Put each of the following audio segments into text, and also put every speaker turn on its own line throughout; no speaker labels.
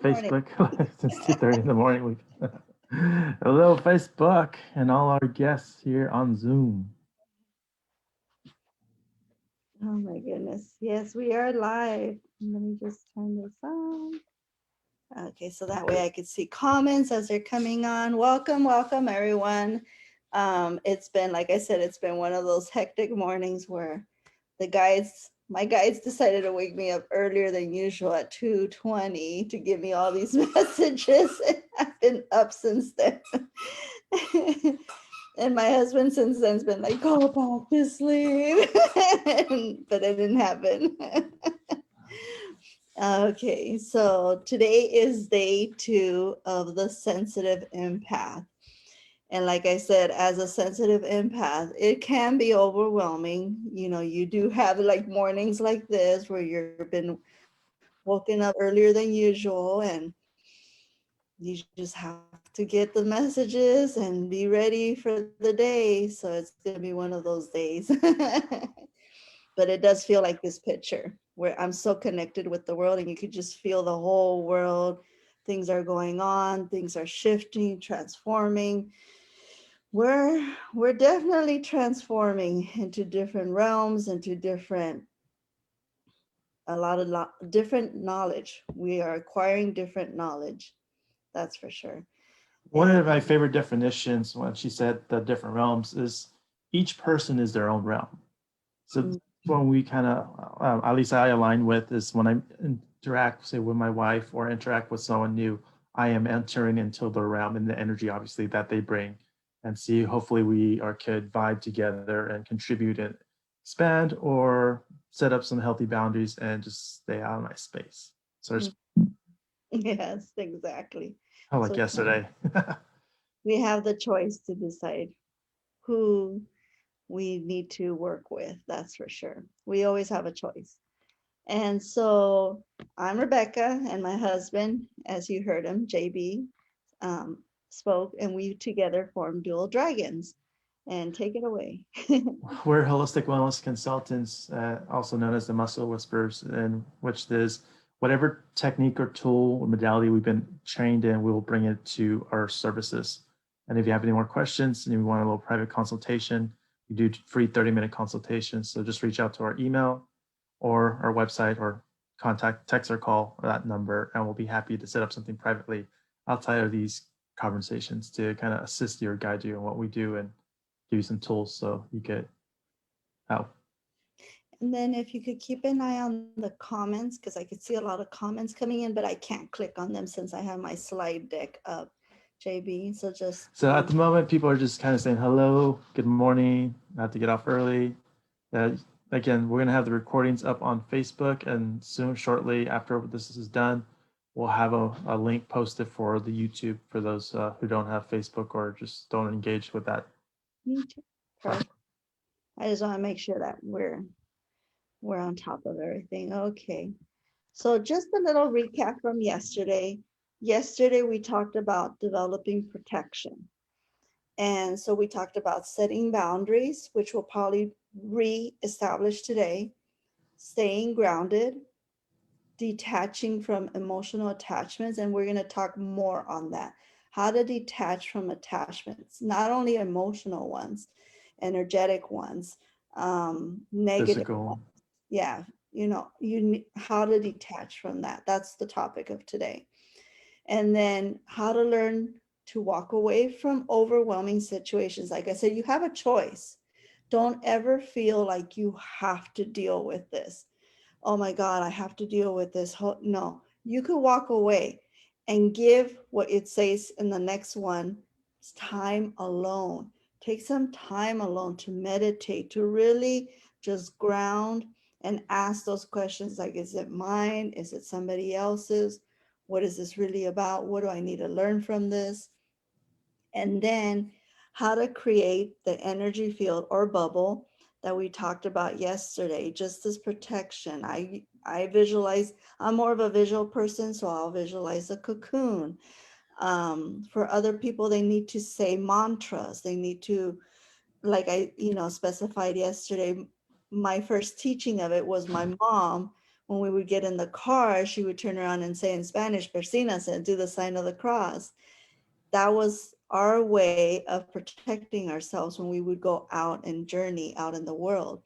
Morning.
Facebook since 2:30 in the morning. Hello, Facebook, and all our guests here on Zoom.
Oh my goodness. Yes, we are live. Let me just turn this on. Okay, so that way I can see comments as they're coming on. Welcome everyone. It's been, like I said, it's been one of those hectic mornings where my guides decided to wake me up earlier than usual at 2:20 to give me all these messages. I've been up since then. And my husband since then has been like, go back to sleep. But it didn't happen. Okay, so today is day 2 of the sensitive empath. And like I said, as a sensitive empath, it can be overwhelming. You know, you do have like mornings like this where you've been woken up earlier than usual and you just have to get the messages and be ready for the day. So it's going to be one of those days. But it does feel like this picture where I'm so connected with the world and you could just feel the whole world. Things are going on, things are shifting, transforming. We're definitely transforming into different realms, into different different knowledge. We are acquiring different knowledge. That's for sure.
One
And
of my favorite definitions when she said the different realms is each person is their own realm. So when we kind of, at least I align with, is when I interact, say, with my wife or interact with someone new, I am entering into the realm and the energy, obviously, that they bring, and see. Hopefully, we are could vibe together and contribute and expand or set up some healthy boundaries and just stay out of my space. So there's,
yes, exactly.
like
So
yesterday.
we have the choice to decide who we need to work with. That's for sure. We always have a choice. And so I'm Rebecca, and my husband, as you heard him, JB, spoke, and we together formed Dual Dragons. And take it away.
We're holistic wellness consultants, also known as the muscle whisperers, in which there's whatever technique or tool or modality we've been trained in, we will bring it to our services. And if you have any more questions and you want a little private consultation, we do free 30-minute consultations. So just reach out to our email or our website or contact, text or call that number, and we'll be happy to set up something privately outside of these conversations to kind of assist you or guide you in what we do and give you some tools so you get help.
And then if you could keep an eye on the comments, because I could see a lot of comments coming in, but I can't click on them since I have my slide deck up, JB. So just
So at the moment, people are just kind of saying hello, good morning, I have to get off early. Again, we're going to have the recordings up on Facebook, and soon, shortly after this is done, we'll have a link posted for the YouTube for those who don't have Facebook or just don't engage with that.
perfect. I just want to make sure that we're on top of everything. Okay. So just a little recap from yesterday. Yesterday we talked about developing protection. And so we talked about setting boundaries, which we'll probably re-establish today, staying grounded, detaching from emotional attachments, and we're going to talk more on that. How to detach from attachments, not only emotional ones, energetic ones, negative
Physical.
ones. Yeah, how to detach from that. That's the topic of today. And then how to learn to walk away from overwhelming situations. Like I said, you have a choice. Don't ever feel like you have to deal with this. Oh my God, I have to deal with this. No, you could walk away and give what it says in the next one, time alone. Take some time alone to meditate, to really just ground and ask those questions like, is it mine? Is it somebody else's? What is this really about? What do I need to learn from this? And then how to create the energy field or bubble that we talked about yesterday, just as protection. I visualize, I'm more of a visual person, so I'll visualize a cocoon. For other people, they need to say mantras. They need to, like I specified yesterday, my first teaching of it was my mom When we would get in the car, she would turn around and say in Spanish, "Persinas," and do the sign of the cross. That was our way of protecting ourselves when we would go out and journey out in the world.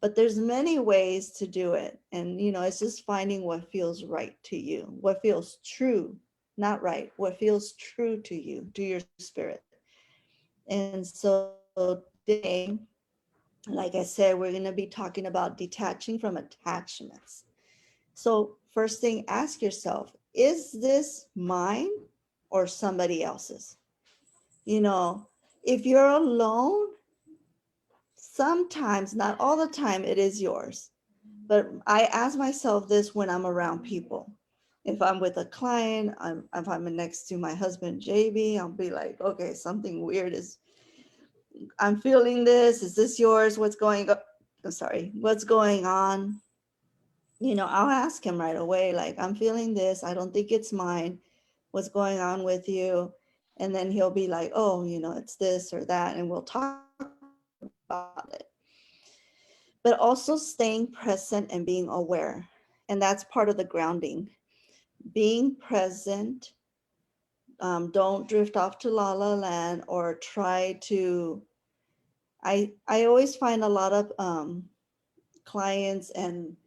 But there's many ways to do it. And, it's just finding what feels right to you, what feels true, not right, what feels true to you, to your spirit. And so today, like I said, we're going to be talking about detaching from attachments. So, first thing, ask yourself, is this mine or somebody else's? You know, if you're alone, sometimes, not all the time, it is yours. But I ask myself this when I'm around people. If I'm with a client, if I'm next to my husband, JB, I'll be like, okay, something weird is, I'm feeling this. Is this yours? What's going on? I'm sorry, what's going on? I'll ask him right away, like, I'm feeling this. I don't think it's mine. What's going on with you? And then he'll be like, oh, it's this or that. And we'll talk about it. But also staying present and being aware. And that's part of the grounding. Being present. Don't drift off to la la land or try to. I always find a lot of clients and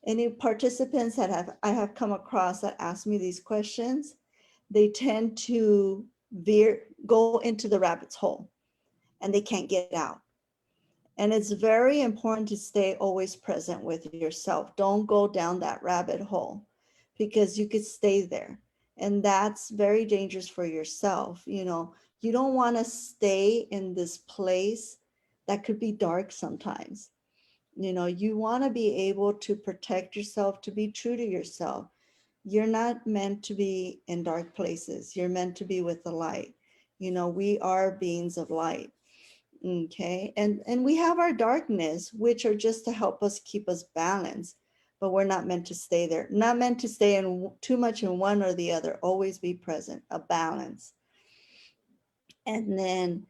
any participants that I have come across that ask me these questions, they tend to go into the rabbit's hole and they can't get out. And it's very important to stay always present with yourself. Don't go down that rabbit hole because you could stay there. And that's very dangerous for yourself. You don't want to stay in this place that could be dark sometimes. You want to be able to protect yourself, to be true to yourself. You're not meant to be in dark places. You're meant to be with the light. We are beings of light. Okay. And we have our darkness, which are just to help us keep us balanced, but we're not meant to stay there. Not meant to stay in too much in one or the other. Always be present, a balance. And then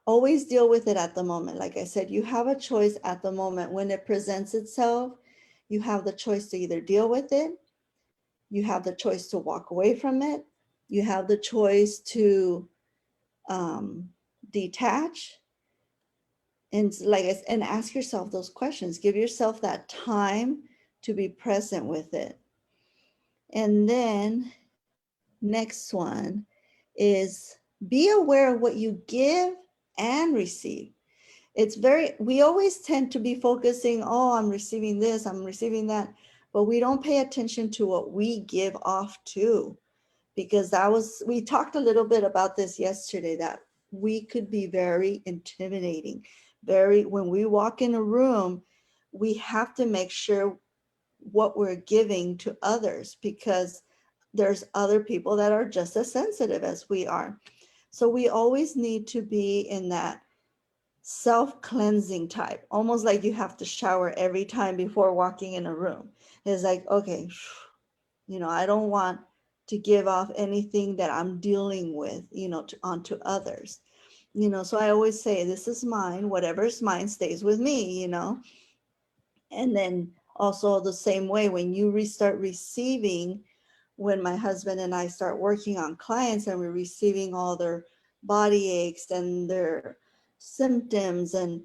always deal with it at the moment. Like I said, you have a choice at the moment. When it presents itself, you have the choice to either deal with it, you have the choice to walk away from it, you have the choice to detach, and ask yourself those questions. Give yourself that time to be present with it. And then next one is be aware of what you give and receive. We always tend to be focusing, oh, I'm receiving this, I'm receiving that, but we don't pay attention to what we give off to, because we talked a little bit about this yesterday, that we could be very intimidating. When we walk in a room, we have to make sure what we're giving to others, because there's other people that are just as sensitive as we are. So we always need to be in that self-cleansing type, almost like you have to shower every time before walking in a room. It's like, okay, I don't want to give off anything that I'm dealing with, onto others. So I always say, this is mine, whatever's mine stays with me. And then also the same way, when you restart receiving, when my husband and I start working on clients and we're receiving all their body aches and their symptoms, and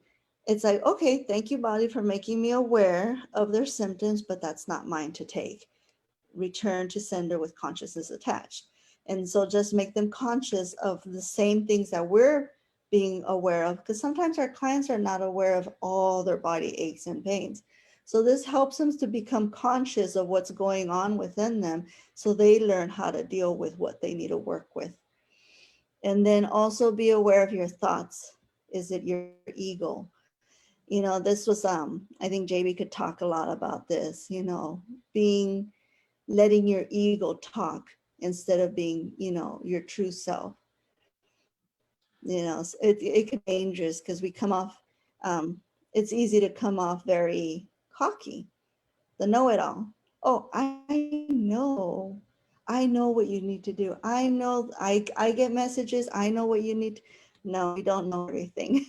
it's like, okay, thank you, body, for making me aware of their symptoms, but that's not mine to take. Return to sender with consciousness attached. And so just make them conscious of the same things that we're being aware of, because sometimes our clients are not aware of all their body aches and pains. So this helps them to become conscious of what's going on within them, so they learn how to deal with what they need to work with. And then also be aware of your thoughts. Is it your ego? This was I think JB could talk a lot about this, being letting your ego talk instead of being, your true self. It could be dangerous because we come off, it's easy to come off very cocky, the know-it-all. Oh, I know what you need to do. I know, I get messages. I know what you need. No, we don't know everything.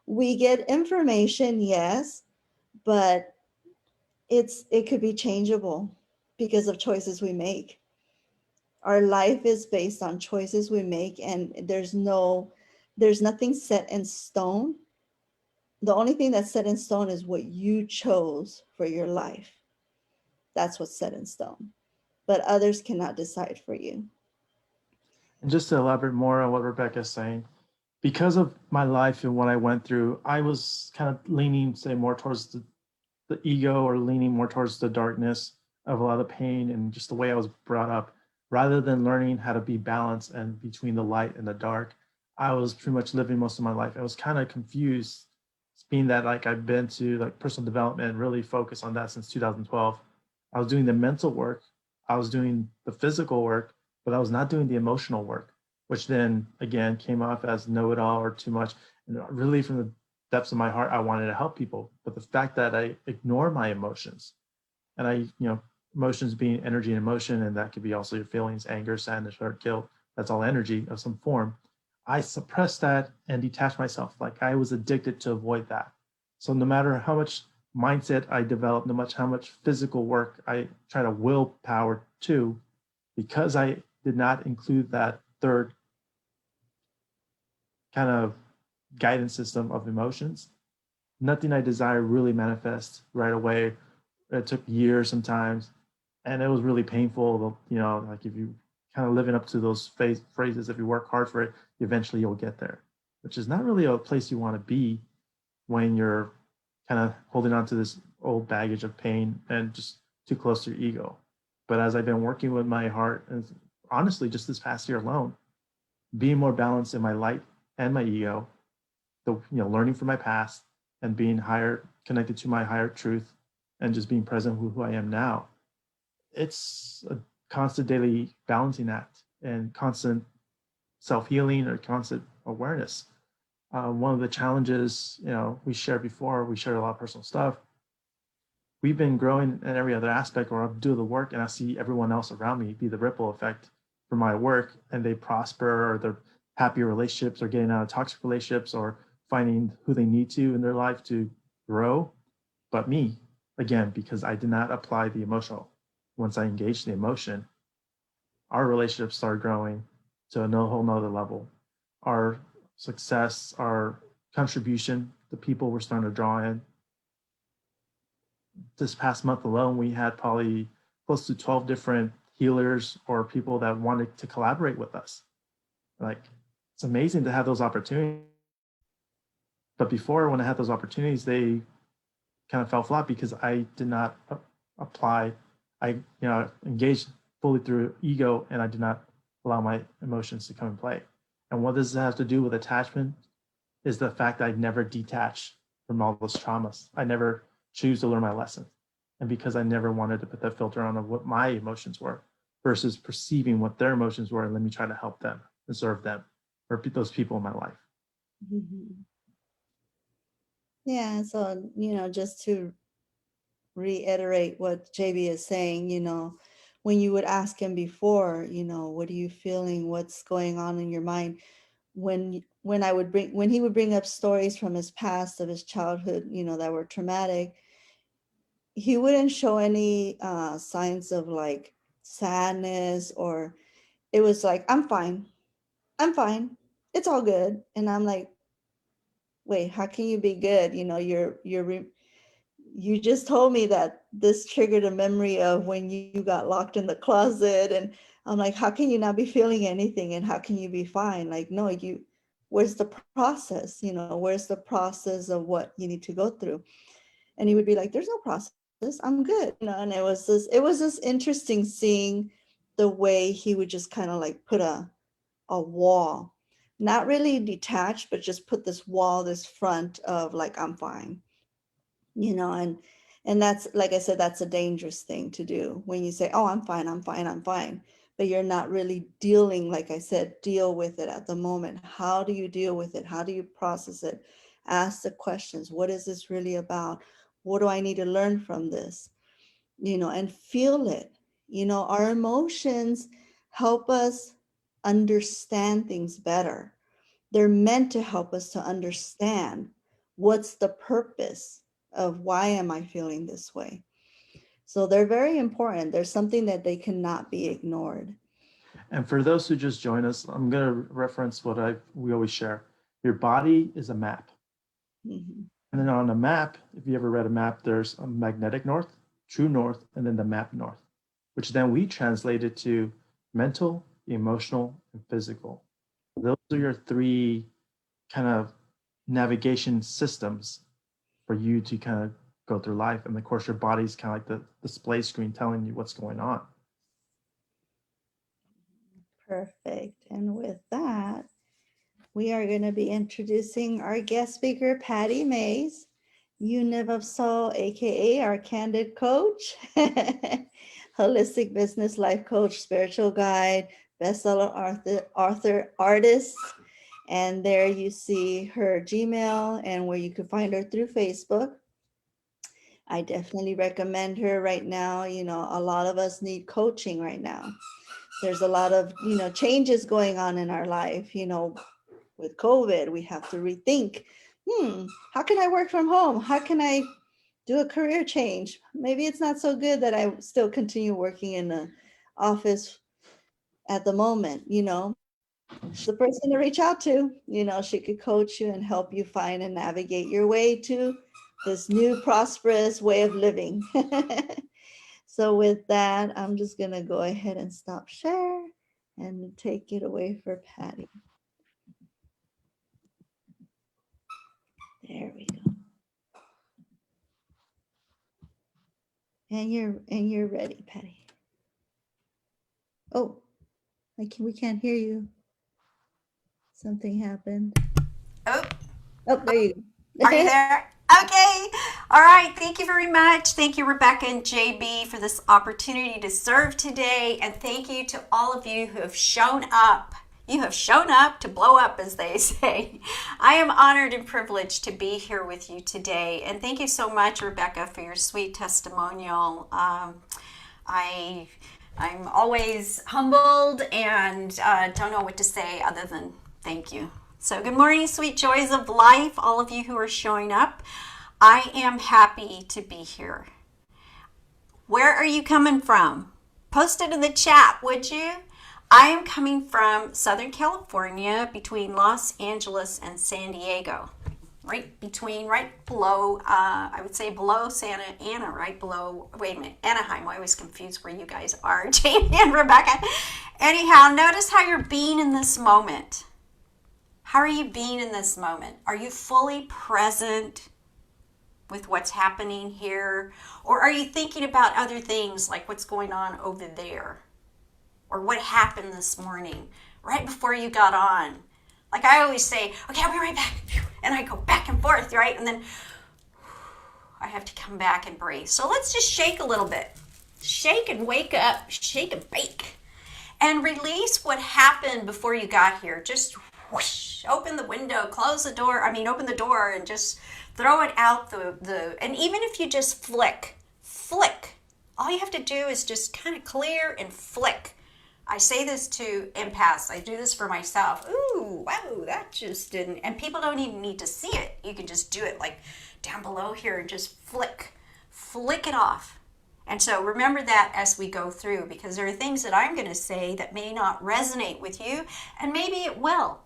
We get information, yes, but it could be changeable because of choices we make. Our life is based on choices we make, and there's nothing set in stone. The only thing that's set in stone is what you chose for your life. That's what's set in stone, but others cannot decide for you.
And just to elaborate more on what Rebecca's saying, because of my life and what I went through, I was kind of leaning, say, more towards the ego, or leaning more towards the darkness of a lot of pain and just the way I was brought up, rather than learning how to be balanced and between the light and the dark. I was pretty much living most of my life. I was kind of confused, being that like I've been to like personal development and really focused on that since 2012. I was doing the mental work, I was doing the physical work, but I was not doing the emotional work, which then again came off as know-it-all or too much. And really, from the depths of my heart, I wanted to help people. But the fact that I ignore my emotions, and emotions being energy and emotion, and that could be also your feelings, anger, sadness, hurt, guilt, that's all energy of some form. I suppressed that and detached myself. Like I was addicted to avoid that. So no matter how much mindset I developed, no much how much physical work I try to willpower to, because I did not include that third kind of guidance system of emotions, nothing I desire really manifests right away. It took years sometimes, and it was really painful. Like if you kind of living up to those phrases, if you work hard for it, eventually you'll get there, which is not really a place you want to be when you're kind of holding on to this old baggage of pain and just too close to your ego. But as I've been working with my heart, and honestly, just this past year alone, being more balanced in my light and my ego, learning from my past and being higher connected to my higher truth, and just being present with who I am now. It's a constant daily balancing act and constant self-healing or constant awareness. One of the challenges, we shared before, we shared a lot of personal stuff. We've been growing in every other aspect, or I'll do the work and I see everyone else around me be the ripple effect for my work, and they prosper, or they're happier relationships, or getting out of toxic relationships, or finding who they need to in their life to grow. But me, again, because I did not apply the emotional. Once I engaged the emotion, our relationship started growing to a whole nother level. Our success, our contribution, the people we're starting to draw in. This past month alone, we had probably close to 12 different healers or people that wanted to collaborate with us. Like, it's amazing to have those opportunities. But before, when I had those opportunities, they kind of fell flat because I did not apply. I engaged fully through ego, and I did not allow my emotions to come in play. And what does this have to do with attachment is the fact that I never detach from all those traumas. I never choose to learn my lesson. And because I never wanted to put that filter on of what my emotions were versus perceiving what their emotions were, and let me try to help them and serve them or those people in my life.
Mhm. Yeah, so just to reiterate what JB is saying, when you would ask him before, what are you feeling? What's going on in your mind? When he would bring up stories from his past of his childhood, that were traumatic, he wouldn't show any signs of like sadness, or it was like, I'm fine. I'm fine. It's all good. And I'm like, wait, how can you be good? You just told me that this triggered a memory of when you got locked in the closet. And I'm like, how can you not be feeling anything? And how can you be fine? Like, no, where's the process? Where's the process of what you need to go through? And he would be like, there's no process. I'm good. And it was this interesting seeing the way he would just kind of like put a wall, not really detached, but just put this wall, this front of like, I'm fine, and that's, like I said, that's a dangerous thing to do when you say, oh, I'm fine, I'm fine, I'm fine, but you're not really dealing, like I said, deal with it at the moment. How do you deal with it? How do you process it? Ask the questions. What is this really about? What do I need to learn from this? And feel it. Our emotions help us understand things better. They're meant to help us to understand what's the purpose of why am I feeling this way. So they're very important. There's something that they cannot be ignored.
And for those who just join us, I'm going to reference what we always share. Your body is a map.
Mhm.
And then on a map, if you ever read a map, there's a magnetic north, true north, and then the map north, which then we translated to mental, emotional, and physical. Those are your three kind of navigation systems for you to kind of go through life. And of course, your body's kind of like the display screen telling you what's going on.
Perfect. And with that, we are going to be introducing our guest speaker, Patty Mays, Unit of Soul, aka our candid coach, holistic business life coach, spiritual guide, bestseller author, artist. And there you see her Gmail and where you can find her through Facebook. I definitely recommend her right now. You know, a lot of us need coaching right now. There's a lot of, changes going on in our life, with COVID. We have to rethink, how can I work from home? How can I do a career change? Maybe it's not so good that I still continue working in the office at the moment, She's the person to reach out to. She could coach you and help you find and navigate your way to this new prosperous way of living. So with that, I'm just going to go ahead and stop share and take it away for Patty. There we go. And you're ready, Patty. Oh, we can't hear you. Something happened.
Oh,
Oh, there you go.
are you there? Okay. All right. Thank you very much. Thank you, Rebecca and JB, for this opportunity to serve today. And thank you to all of you who have shown up. You have shown up to blow up, as they say. I am honored and privileged to be here with you today. And thank you so much, Rebecca, for your sweet testimonial. I'm always humbled and don't know what to say other than thank you. So good morning, sweet joys of life, all of you who are showing up. I am happy to be here. Where are you coming from? Post it in the chat, would you? I am coming from Southern California, between Los Angeles and San Diego. Right below, I would say below Santa Ana, right below, wait a minute, Anaheim. I always confuse where you guys are, Jamie and Rebecca. Anyhow, notice how you're being in this moment. How are you being in this moment? Are you fully present with what's happening here? Or are you thinking about other things like what's going on over there? Or what happened this morning right before you got on? Like I always say, okay, I'll be right back. And I go back and forth, right? And then I have to come back and breathe. So let's just shake a little bit. Shake and wake up, shake and bake. And release what happened before you got here. Just whoosh, open the window, close the door. Open the door and just throw it out and even if you just flick. All you have to do is just kind of clear and flick. I say this to empaths. I do this for myself. Ooh, wow, that just didn't. And people don't even need to see it. You can just do it like down below here and just flick it off. And so remember that as we go through, because there are things that I'm going to say that may not resonate with you, and maybe it will.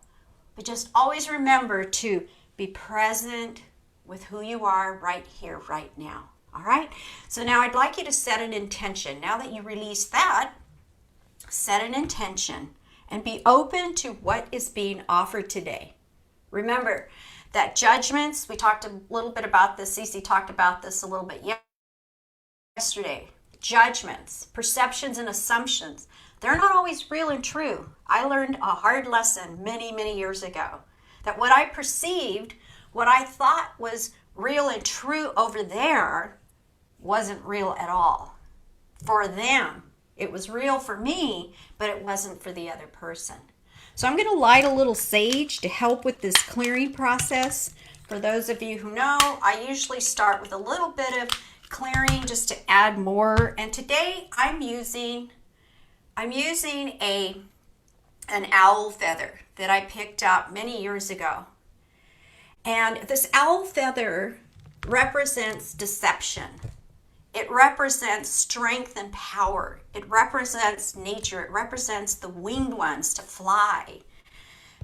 But just always remember to be present with who you are right here, right now. All right? So now I'd like you to set an intention. Now that you release that, set an intention and be open to what is being offered today. Remember that judgments, we talked a little bit about this, Cece talked about this a little bit yesterday. Judgments, perceptions, and assumptions, they're not always real and true. I learned a hard lesson many, many years ago that what I perceived, what I thought was real and true over there wasn't real at all. For them, it was real for me, but it wasn't for the other person. So I'm going to light a little sage to help with this clearing process. For those of you who know, I usually start with a little bit of clearing just to add more. And today I'm using an owl feather that I picked up many years ago. And this owl feather represents deception. It represents strength and power. It represents nature. It represents the winged ones to fly.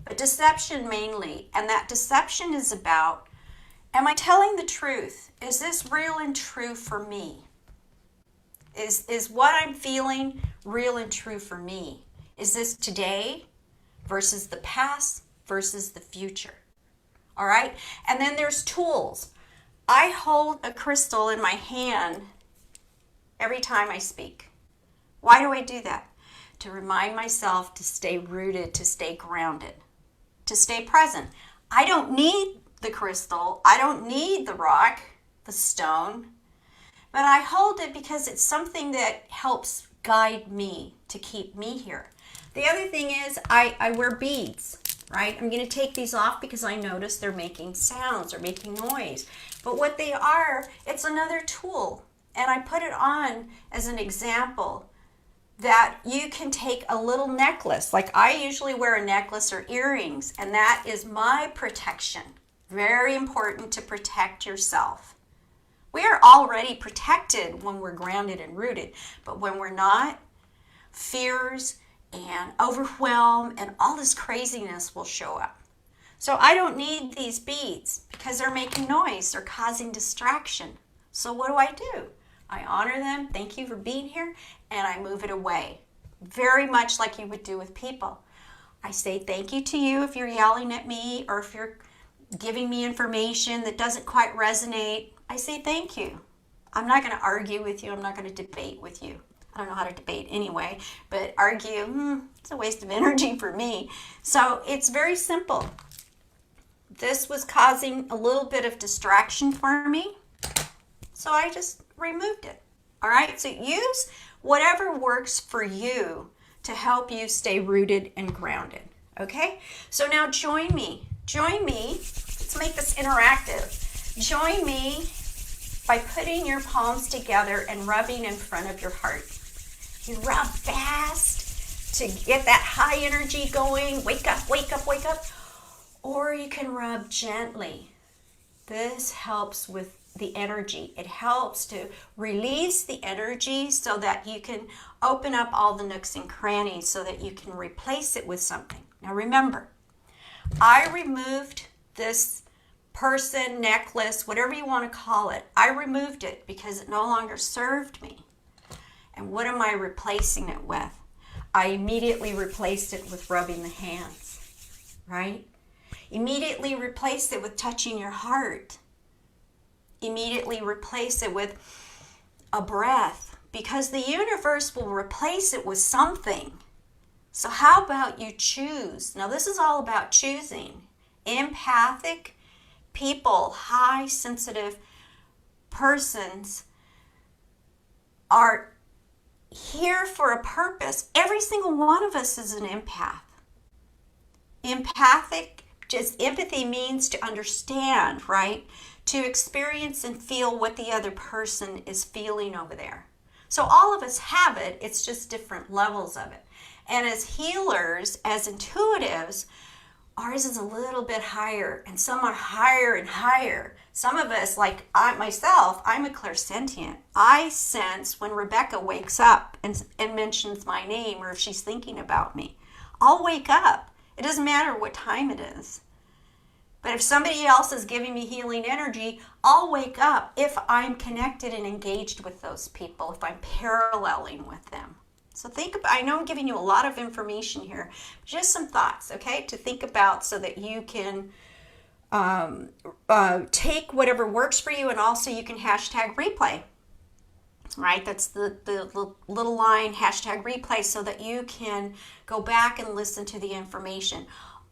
But deception mainly, and that deception is about, am I telling the truth? Is this real and true for me? Is what I'm feeling real and true for me? Is this today versus the past versus the future? All right? And then there's tools. I hold a crystal in my hand every time I speak. Why do I do that? To remind myself to stay rooted, to stay grounded, to stay present. I don't need the crystal. I don't need the rock, the stone, but I hold it because it's something that helps guide me to keep me here. The other thing is I wear beads, right? I'm going to take these off because I notice they're making sounds or making noise. But what they are, it's another tool. And I put it on as an example that you can take a little necklace. Like I usually wear a necklace or earrings, and that is my protection. Very important to protect yourself. We are already protected when we're grounded and rooted, but when we're not, fears and overwhelm and all this craziness will show up. So I don't need these beads because they're making noise, they're causing distraction. So what do? I honor them, thank you for being here, and I move it away. Very much like you would do with people. I say thank you to you if you're yelling at me or if you're giving me information that doesn't quite resonate. I say thank you. I'm not going to argue with you. I'm not going to debate with you. I don't know how to debate anyway, but argue, it's a waste of energy for me. So it's very simple. This was causing a little bit of distraction for me, so I just removed it. All right, so use whatever works for you to help you stay rooted and grounded. Okay, so now join me. Let's make this interactive. Join me by putting your palms together and rubbing in front of your heart. You rub fast to get that high energy going. Wake up, wake up, wake up. Or you can rub gently. This helps with the energy. It helps to release the energy so that you can open up all the nooks and crannies so that you can replace it with something. Now remember, I removed this person, necklace, whatever you want to call it. I removed it because it no longer served me. And what am I replacing it with? I immediately replaced it with rubbing the hands, right? Immediately replace it with touching your heart. Immediately replace it with a breath, because the universe will replace it with something. So how about you choose? Now this is all about choosing. Empathic people, high sensitive persons are here for a purpose. Every single one of us is an empath. Empathic, just empathy means to understand, right? To experience and feel what the other person is feeling over there. So all of us have it, it's just different levels of it. And as healers, as intuitives, ours is a little bit higher, and some are higher and higher. Some of us, like I myself, I'm a clairsentient. I sense when Rebecca wakes up and mentions my name, or if she's thinking about me. I'll wake up. It doesn't matter what time it is. But if somebody else is giving me healing energy, I'll wake up if I'm connected and engaged with those people, if I'm paralleling with them. So think about, I know I'm giving you a lot of information here, just some thoughts, okay, to think about so that you can take whatever works for you, and also you can hashtag replay, right? That's the little line, hashtag replay, so that you can go back and listen to the information.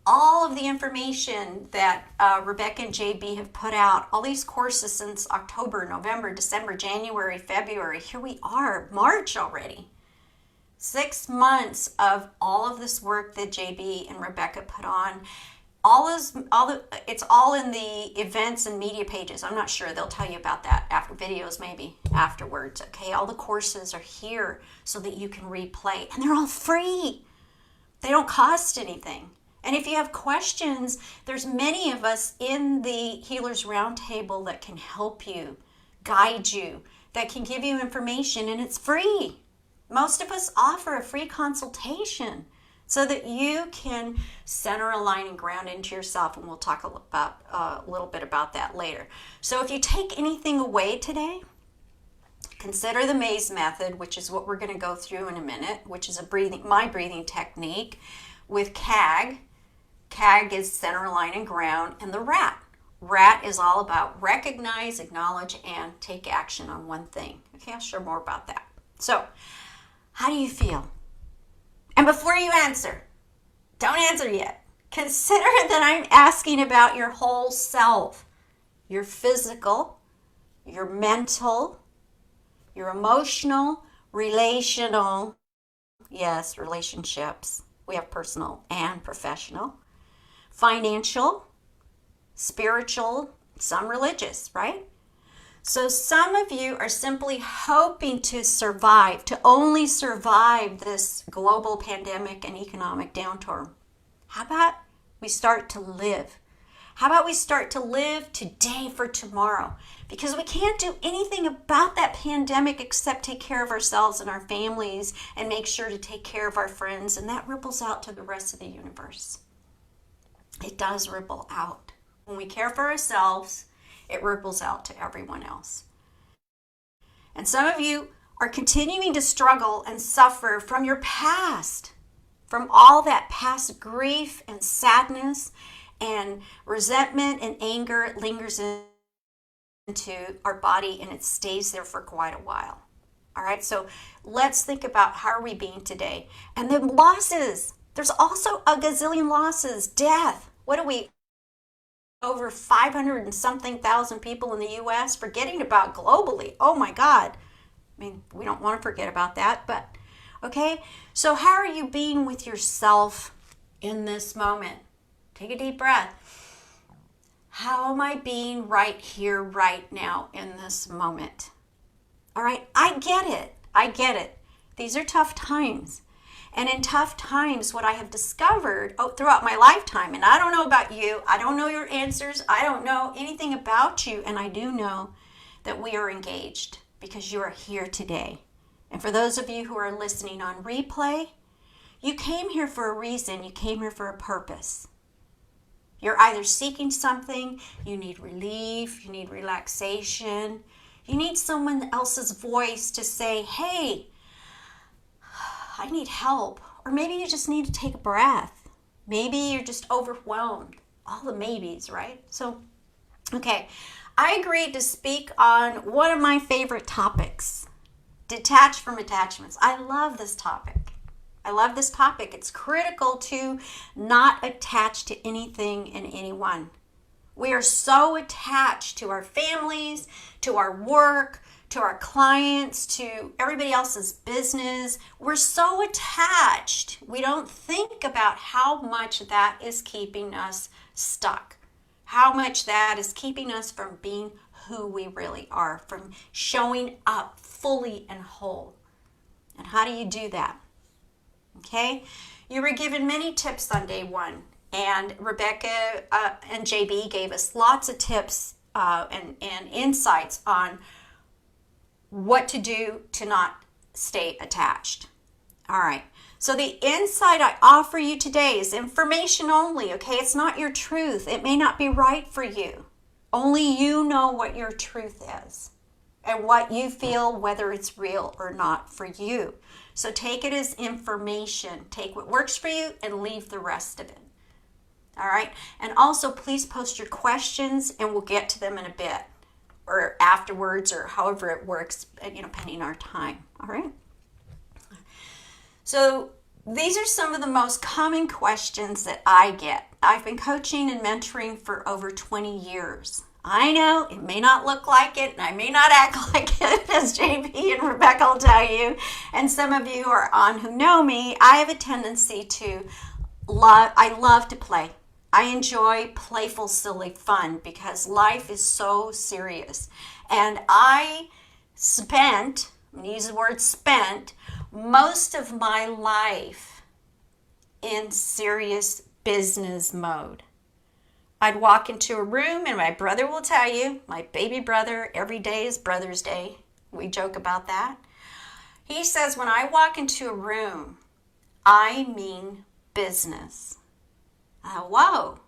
All of the information that Rebecca and JB have put out, all these courses since October, November, December, January, February, here we are, March already. 6 months of all of this work that JB and Rebecca put on. It's all in the events and media pages. I'm not sure, they'll tell you about that after videos, maybe afterwards. Okay, all the courses are here so that you can replay, and they're all free. They don't cost anything. And if you have questions, there's many of us in the Healers Roundtable that can help you, guide you, that can give you information, and it's free. Most of us offer a free consultation so that you can center, align, and ground into yourself, and we'll talk about a little bit about that later. So if you take anything away today, consider the maze method, which is what we're going to go through in a minute, which is my breathing technique with CAG. CAG is center, align, and ground, and the RAT. RAT is all about recognize, acknowledge, and take action on one thing. Okay, I'll share more about that. So, how do you feel? And before you answer, don't answer yet. Consider that I'm asking about your whole self, your physical, your mental, your emotional, relational, yes, relationships. We have personal and professional, financial, spiritual, some religious, right? So some of you are simply hoping to survive, to only survive this global pandemic and economic downturn. How about we start to live? How about we start to live today for tomorrow? Because we can't do anything about that pandemic except take care of ourselves and our families and make sure to take care of our friends, and that ripples out to the rest of the universe. It does ripple out. When we care for ourselves, it ripples out to everyone else. And some of you are continuing to struggle and suffer from your past, from all that past grief and sadness and resentment and anger. It lingers into our body and it stays there for quite a while. All right, so let's think about how are we being today. And then losses. There's also a gazillion losses. Death. What do we... Over 500 and something thousand people in the U.S., forgetting about globally. Oh my God. I mean, we don't want to forget about that, but okay. So how are you being with yourself in this moment? Take a deep breath. How am I being right here, right now in this moment? All right. I get it. I get it. These are tough times. And in tough times, what I have discovered throughout my lifetime, and I don't know about you, I don't know your answers, I don't know anything about you, and I do know that we are engaged because you are here today. And for those of you who are listening on replay, you came here for a reason, you came here for a purpose. You're either seeking something, you need relief, you need relaxation, you need someone else's voice to say, hey, I need help. Or maybe you just need to take a breath. Maybe you're just overwhelmed. All the maybes, right? So, okay. I agreed to speak on one of my favorite topics. Detach from attachments. I love this topic. I love this topic. It's critical to not attach to anything and anyone. We are so attached to our families, to our work, to our clients, to everybody else's business. We're so attached. We don't think about how much that is keeping us stuck, how much that is keeping us from being who we really are, from showing up fully and whole. And how do you do that? Okay, you were given many tips on day one, and Rebecca and JB gave us lots of tips and insights on what to do to not stay attached. All right. So the insight I offer you today is information only, okay? It's not your truth. It may not be right for you. Only you know what your truth is and what you feel, whether it's real or not for you. So take it as information. Take what works for you and leave the rest of it. All right. And also please post your questions and we'll get to them in a bit, or afterwards, or however it works, pending our time. All right. So these are some of the most common questions that I get. I've been coaching and mentoring for over 20 years. I know it may not look like it, and I may not act like it, as JP and Rebecca will tell you. And some of you who are on who know me, I have a tendency to I love to play. I enjoy playful, silly fun because life is so serious. And I spent, I'm going to use the word spent, most of my life in serious business mode. I'd walk into a room and my brother will tell you, my baby brother, every day is Brother's Day. We joke about that. He says, when I walk into a room, I mean business. Whoa.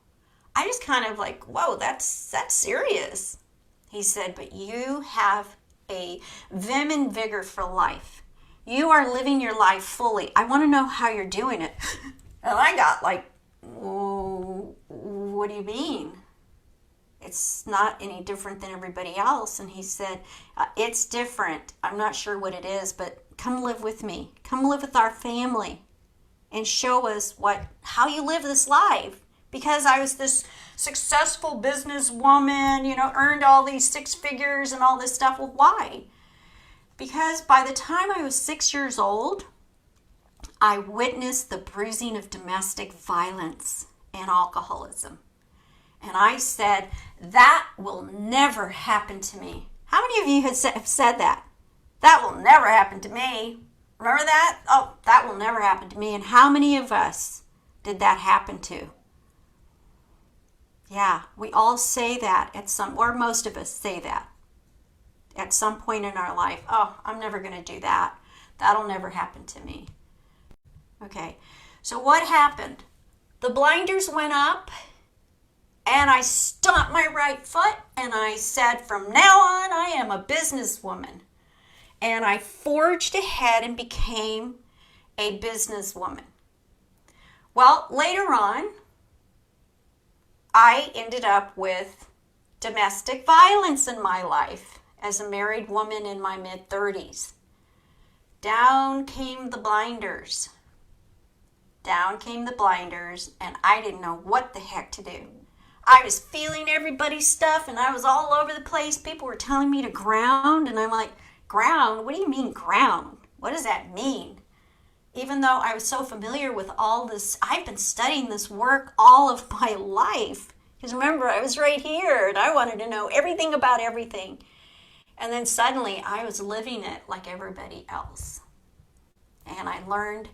I just kind of like, whoa, that's serious. He said, but you have a vim and vigor for life. You are living your life fully. I want to know how you're doing it. And I got like, oh, what do you mean? It's not any different than everybody else. And he said, it's different. I'm not sure what it is, but come live with me. Come live with our family and show us how you live this life. Because I was this successful businesswoman, earned all these 6 figures and all this stuff. Well, why? Because by the time I was 6 years old, I witnessed the bruising of domestic violence and alcoholism. And I said, that will never happen to me. How many of you have said that? That will never happen to me. Remember that? Oh, that will never happen to me. And how many of us did that happen to? Yeah, we all say that or most of us say that at some point in our life. Oh, I'm never going to do that. That'll never happen to me. Okay, so what happened? The blinders went up and I stomped my right foot and I said, from now on, I am a businesswoman. And I forged ahead and became a businesswoman. Well, later on, I ended up with domestic violence in my life as a married woman in my mid-30s. Down came the blinders. Down came the blinders, and I didn't know what the heck to do. I was feeling everybody's stuff, and I was all over the place. People were telling me to ground, and I'm like, ground? What do you mean ground? What does that mean? Even though I was so familiar with all this, I've been studying this work all of my life. Because remember, I was right here, and I wanted to know everything about everything. And then suddenly, I was living it like everybody else. And I learned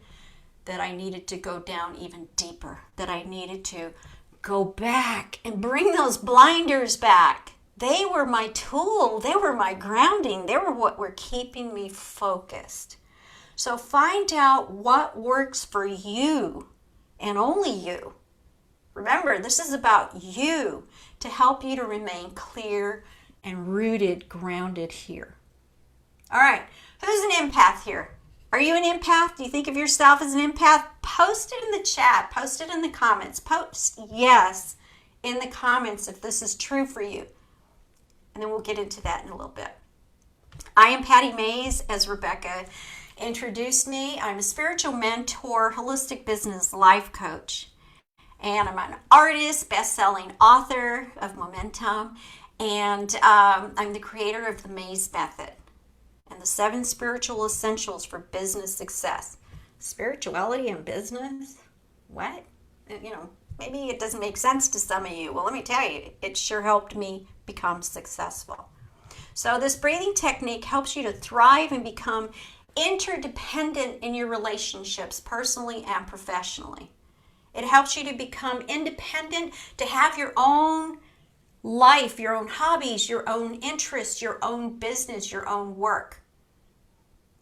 that I needed to go down even deeper, that I needed to go back and bring those blinders back. They were my tool. They were my grounding. They were what were keeping me focused. So find out what works for you and only you. Remember, this is about you to help you to remain clear and rooted, grounded here. All right, who's an empath here? Are you an empath? Do you think of yourself as an empath? Post it in the chat. Post it in the comments. Post yes in the comments if this is true for you. And then we'll get into that in a little bit. I am Patty Mays, as Rebecca introduced me. I'm a spiritual mentor, holistic business life coach. And I'm an artist, best-selling author of Momentum. And I'm the creator of the Mays Method and the 7 spiritual essentials for business success. Spirituality and business? What? Maybe it doesn't make sense to some of you. Well, let me tell you, it sure helped me become successful. So this breathing technique helps you to thrive and become interdependent in your relationships, personally and professionally. It helps you to become independent, to have your own life, your own hobbies, your own interests, your own business, your own work.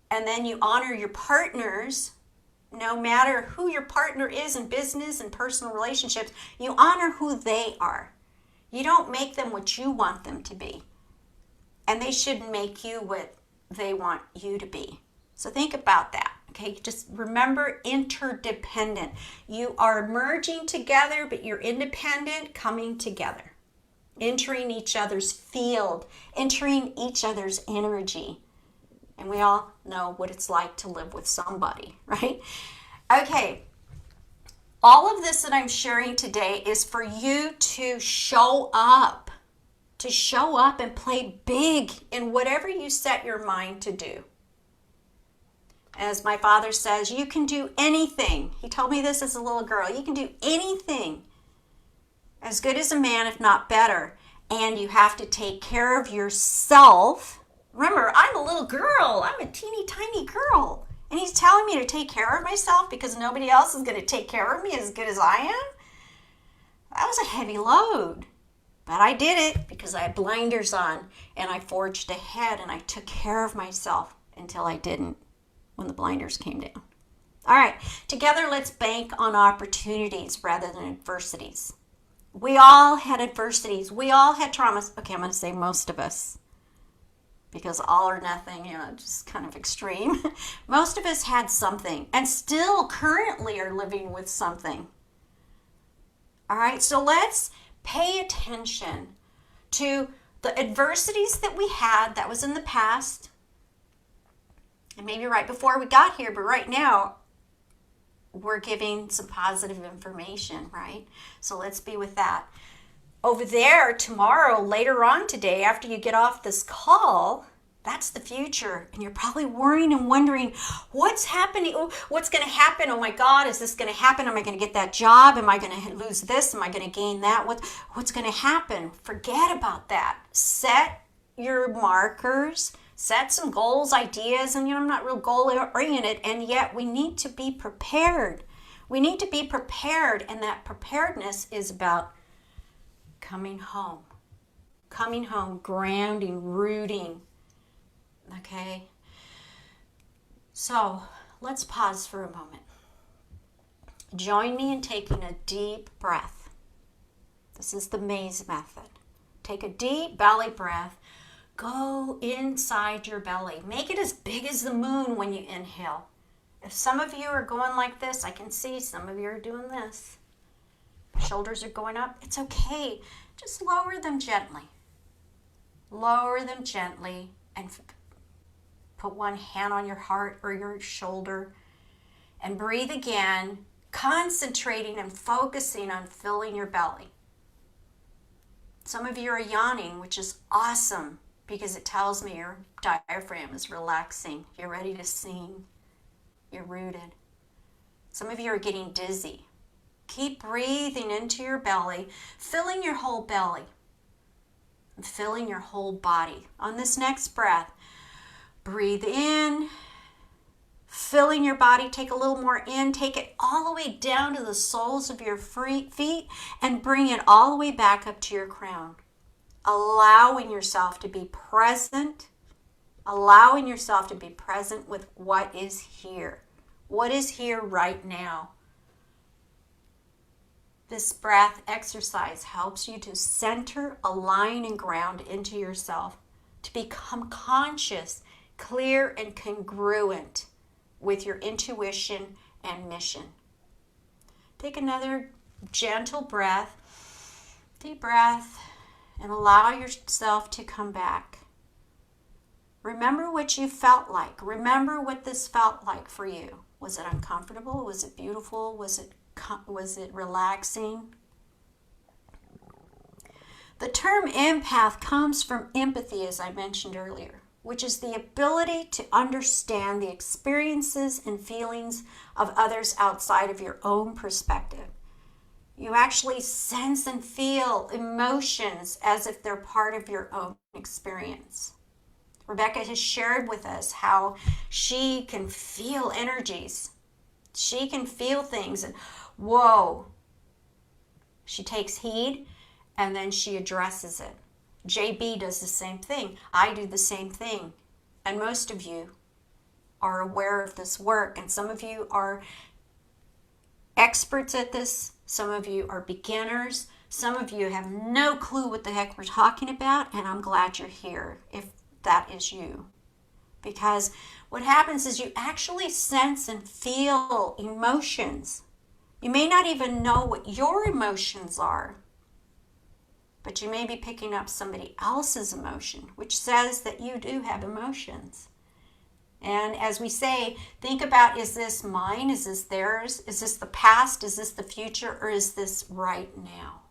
And then you honor your partners, no matter who your partner is in business and personal relationships, you honor who they are. You don't make them what you want them to be. And they shouldn't make you what they want you to be. So think about that. Okay, just remember interdependent. You are merging together, but you're independent, coming together. Entering each other's field, entering each other's energy. And we all know what it's like to live with somebody, right? Okay, all of this that I'm sharing today is for you to show up and play big in whatever you set your mind to do. As my father says, you can do anything. He told me this as a little girl. You can do anything. As good as a man, if not better. And you have to take care of yourself. Remember, I'm a little girl. I'm a teeny tiny girl. And he's telling me to take care of myself because nobody else is going to take care of me as good as I am? That was a heavy load. But I did it because I had blinders on and I forged ahead and I took care of myself until I didn't when the blinders came down. All right, together let's bank on opportunities rather than adversities. We all had adversities. We all had traumas. Okay, I'm going to say most of us because all or nothing, just kind of extreme. Most of us had something and still currently are living with something. All right, so let's pay attention to the adversities that we had that was in the past and maybe right before we got here, but right now we're giving some positive information, right? So let's be with that. Over there tomorrow, later on today, after you get off this call, that's the future. And you're probably worrying and wondering, what's happening? What's going to happen? Oh my God, is this going to happen? Am I going to get that job? Am I going to lose this? Am I going to gain that? What's going to happen? Forget about that. Set your markers, set some goals, ideas, and I'm not real goal oriented, and yet we need to be prepared. We need to be prepared, and that preparedness is about coming home, grounding, rooting. Okay, so let's pause for a moment. Join me in taking a deep breath. This is the maze method. Take a deep belly breath. Go inside your belly. Make it as big as the moon when you inhale. If some of you are going like this, I can see some of you are doing this. Shoulders are going up. It's okay. Just lower them gently. Lower them gently and put one hand on your heart or your shoulder and breathe again, concentrating and focusing on filling your belly. Some of you are yawning, which is awesome because it tells me your diaphragm is relaxing. You're ready to sing. You're rooted. Some of you are getting dizzy. Keep breathing into your belly, filling your whole belly, and filling your whole body. On this next breath, breathe in, filling your body. Take a little more in. Take it all the way down to the soles of your feet and bring it all the way back up to your crown. Allowing yourself to be present. Allowing yourself to be present with what is here. What is here right now. This breath exercise helps you to center, align, and ground into yourself, to become conscious, clear, and congruent with your intuition and mission. Take another gentle breath, deep breath, and allow yourself to come back. Remember what you felt like. Remember what this felt like for you. Was it uncomfortable? Was it beautiful? Was it relaxing? The term empath comes from empathy, as I mentioned earlier, which is the ability to understand the experiences and feelings of others outside of your own perspective. You actually sense and feel emotions as if they're part of your own experience. Rebecca has shared with us how she can feel energies. She can feel things and whoa. She takes heed and then she addresses it. JB does the same thing. I do the same thing. And most of you are aware of this work. And some of you are experts at this. Some of you are beginners. Some of you have no clue what the heck we're talking about. And I'm glad you're here if that is you. Because what happens is you actually sense and feel emotions. You may not even know what your emotions are, but you may be picking up somebody else's emotion, which says that you do have emotions. And as we say, think about, is this mine? Is this theirs? Is this the past? Is this the future? Or is this right now?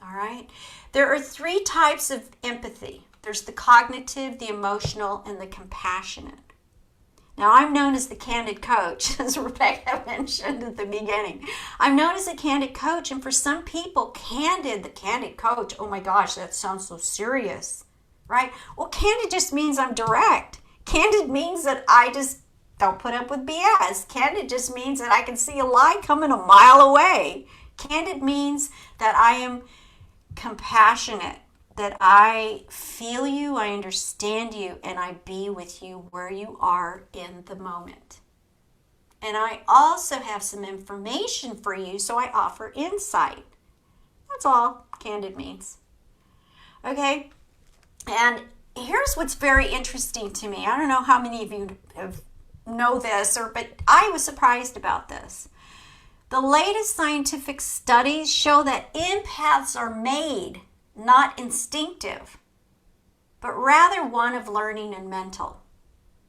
All right. There are 3 types of empathy. There's the cognitive, the emotional, and the compassionate. Now, I'm known as the candid coach, as Rebecca mentioned at the beginning. I'm known as a candid coach, and for some people, the candid coach, oh my gosh, that sounds so serious, right? Well, candid just means I'm direct. Candid means that I just don't put up with BS. Candid just means that I can see a lie coming a mile away. Candid means that I am compassionate, that I feel you, I understand you, and I be with you where you are in the moment. And I also have some information for you, so I offer insight. That's all candid means. Okay? And here's what's very interesting to me. I don't know how many of you know this, but I was surprised about this. The latest scientific studies show that empaths are made, not instinctive, but rather one of learning and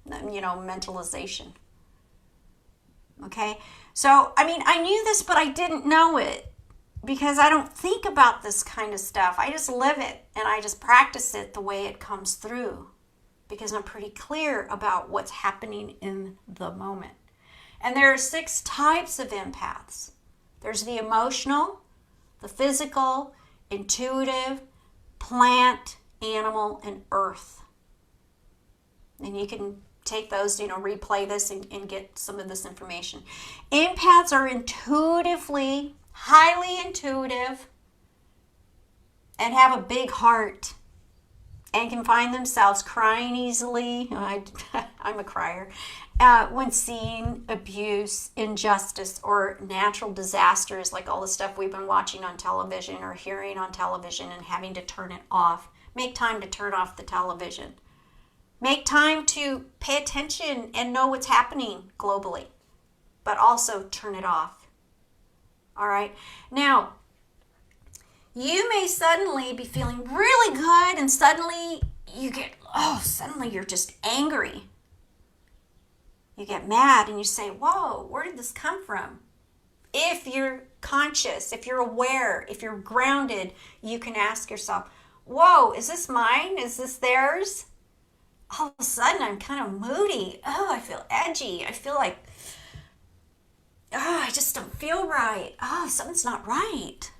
mentalization. Okay? So, I knew this, but I didn't know it because I don't think about this kind of stuff. I just live it and I just practice it the way it comes through because I'm pretty clear about what's happening in the moment. And there are 6 types of empaths. There's the emotional, the physical, intuitive, plant, animal, and earth. And you can take those, replay this and get some of this information. Empaths are intuitively, highly intuitive, and have a big heart and can find themselves crying easily. I'm a crier. When seeing abuse, injustice, or natural disasters, like all the stuff we've been watching on television or hearing on television and having to turn it off. Make time to turn off the television. Make time to pay attention and know what's happening globally, but also turn it off. All right? Now, you may suddenly be feeling really good and suddenly you're just angry. You get mad and you say, whoa, where did this come from? If you're conscious, if you're aware, if you're grounded, you can ask yourself, whoa, is this mine? Is this theirs? All of a sudden, I'm kind of moody. Oh, I feel edgy. I feel like, I just don't feel right. Oh, something's not right.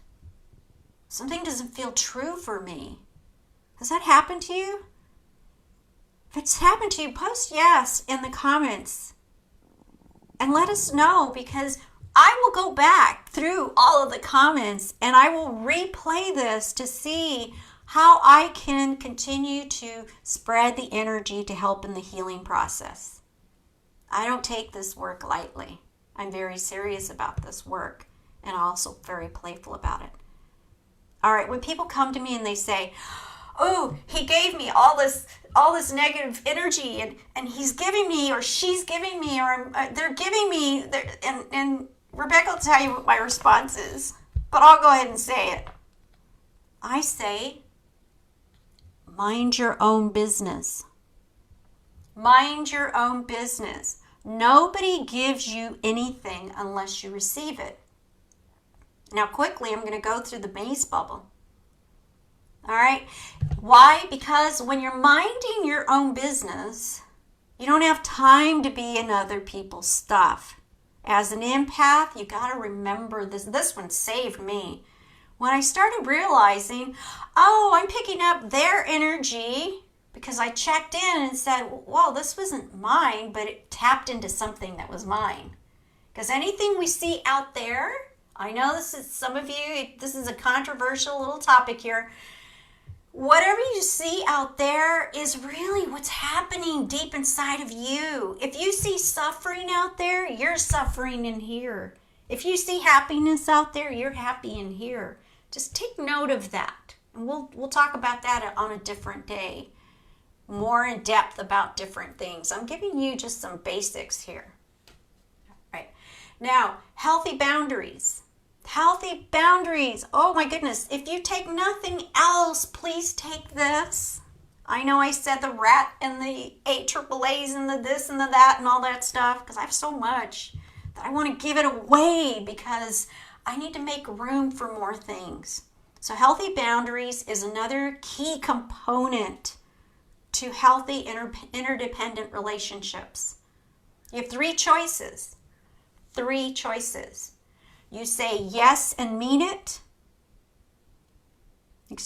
Something doesn't feel true for me. Has that happened to you? If it's happened to you, post yes in the comments and let us know, because I will go back through all of the comments and I will replay this to see how I can continue to spread the energy to help in the healing process. I don't take this work lightly. I'm very serious about this work and also very playful about it. All right, when people come to me and they say, oh, he gave me all this negative energy and he's giving me or she's giving me or they're giving me, and Rebecca will tell you what my response is, but I'll go ahead and say it. I say, mind your own business. Mind your own business. Nobody gives you anything unless you receive it. Now, quickly, I'm going to go through the maze bubble. All right? Why? Because when you're minding your own business, you don't have time to be in other people's stuff. As an empath, you got to remember this. This one saved me. When I started realizing, oh, I'm picking up their energy because I checked in and said, well, this wasn't mine, but it tapped into something that was mine. Because anything we see out there, I know this is a controversial little topic here. Whatever you see out there is really what's happening deep inside of you. If you see suffering out there, you're suffering in here. If you see happiness out there, you're happy in here. Just take note of that. And we'll talk about that on a different day. More in depth about different things. I'm giving you just some basics here. All right. Now, healthy boundaries. Healthy boundaries. Oh my goodness. If you take nothing else, please take this. I know I said the rat and the AAAs and the this and the that and all that stuff because I have so much that I want to give it away because I need to make room for more things. So healthy boundaries is another key component to healthy interdependent relationships. You have 3 choices. 3 choices. You say yes and mean it. You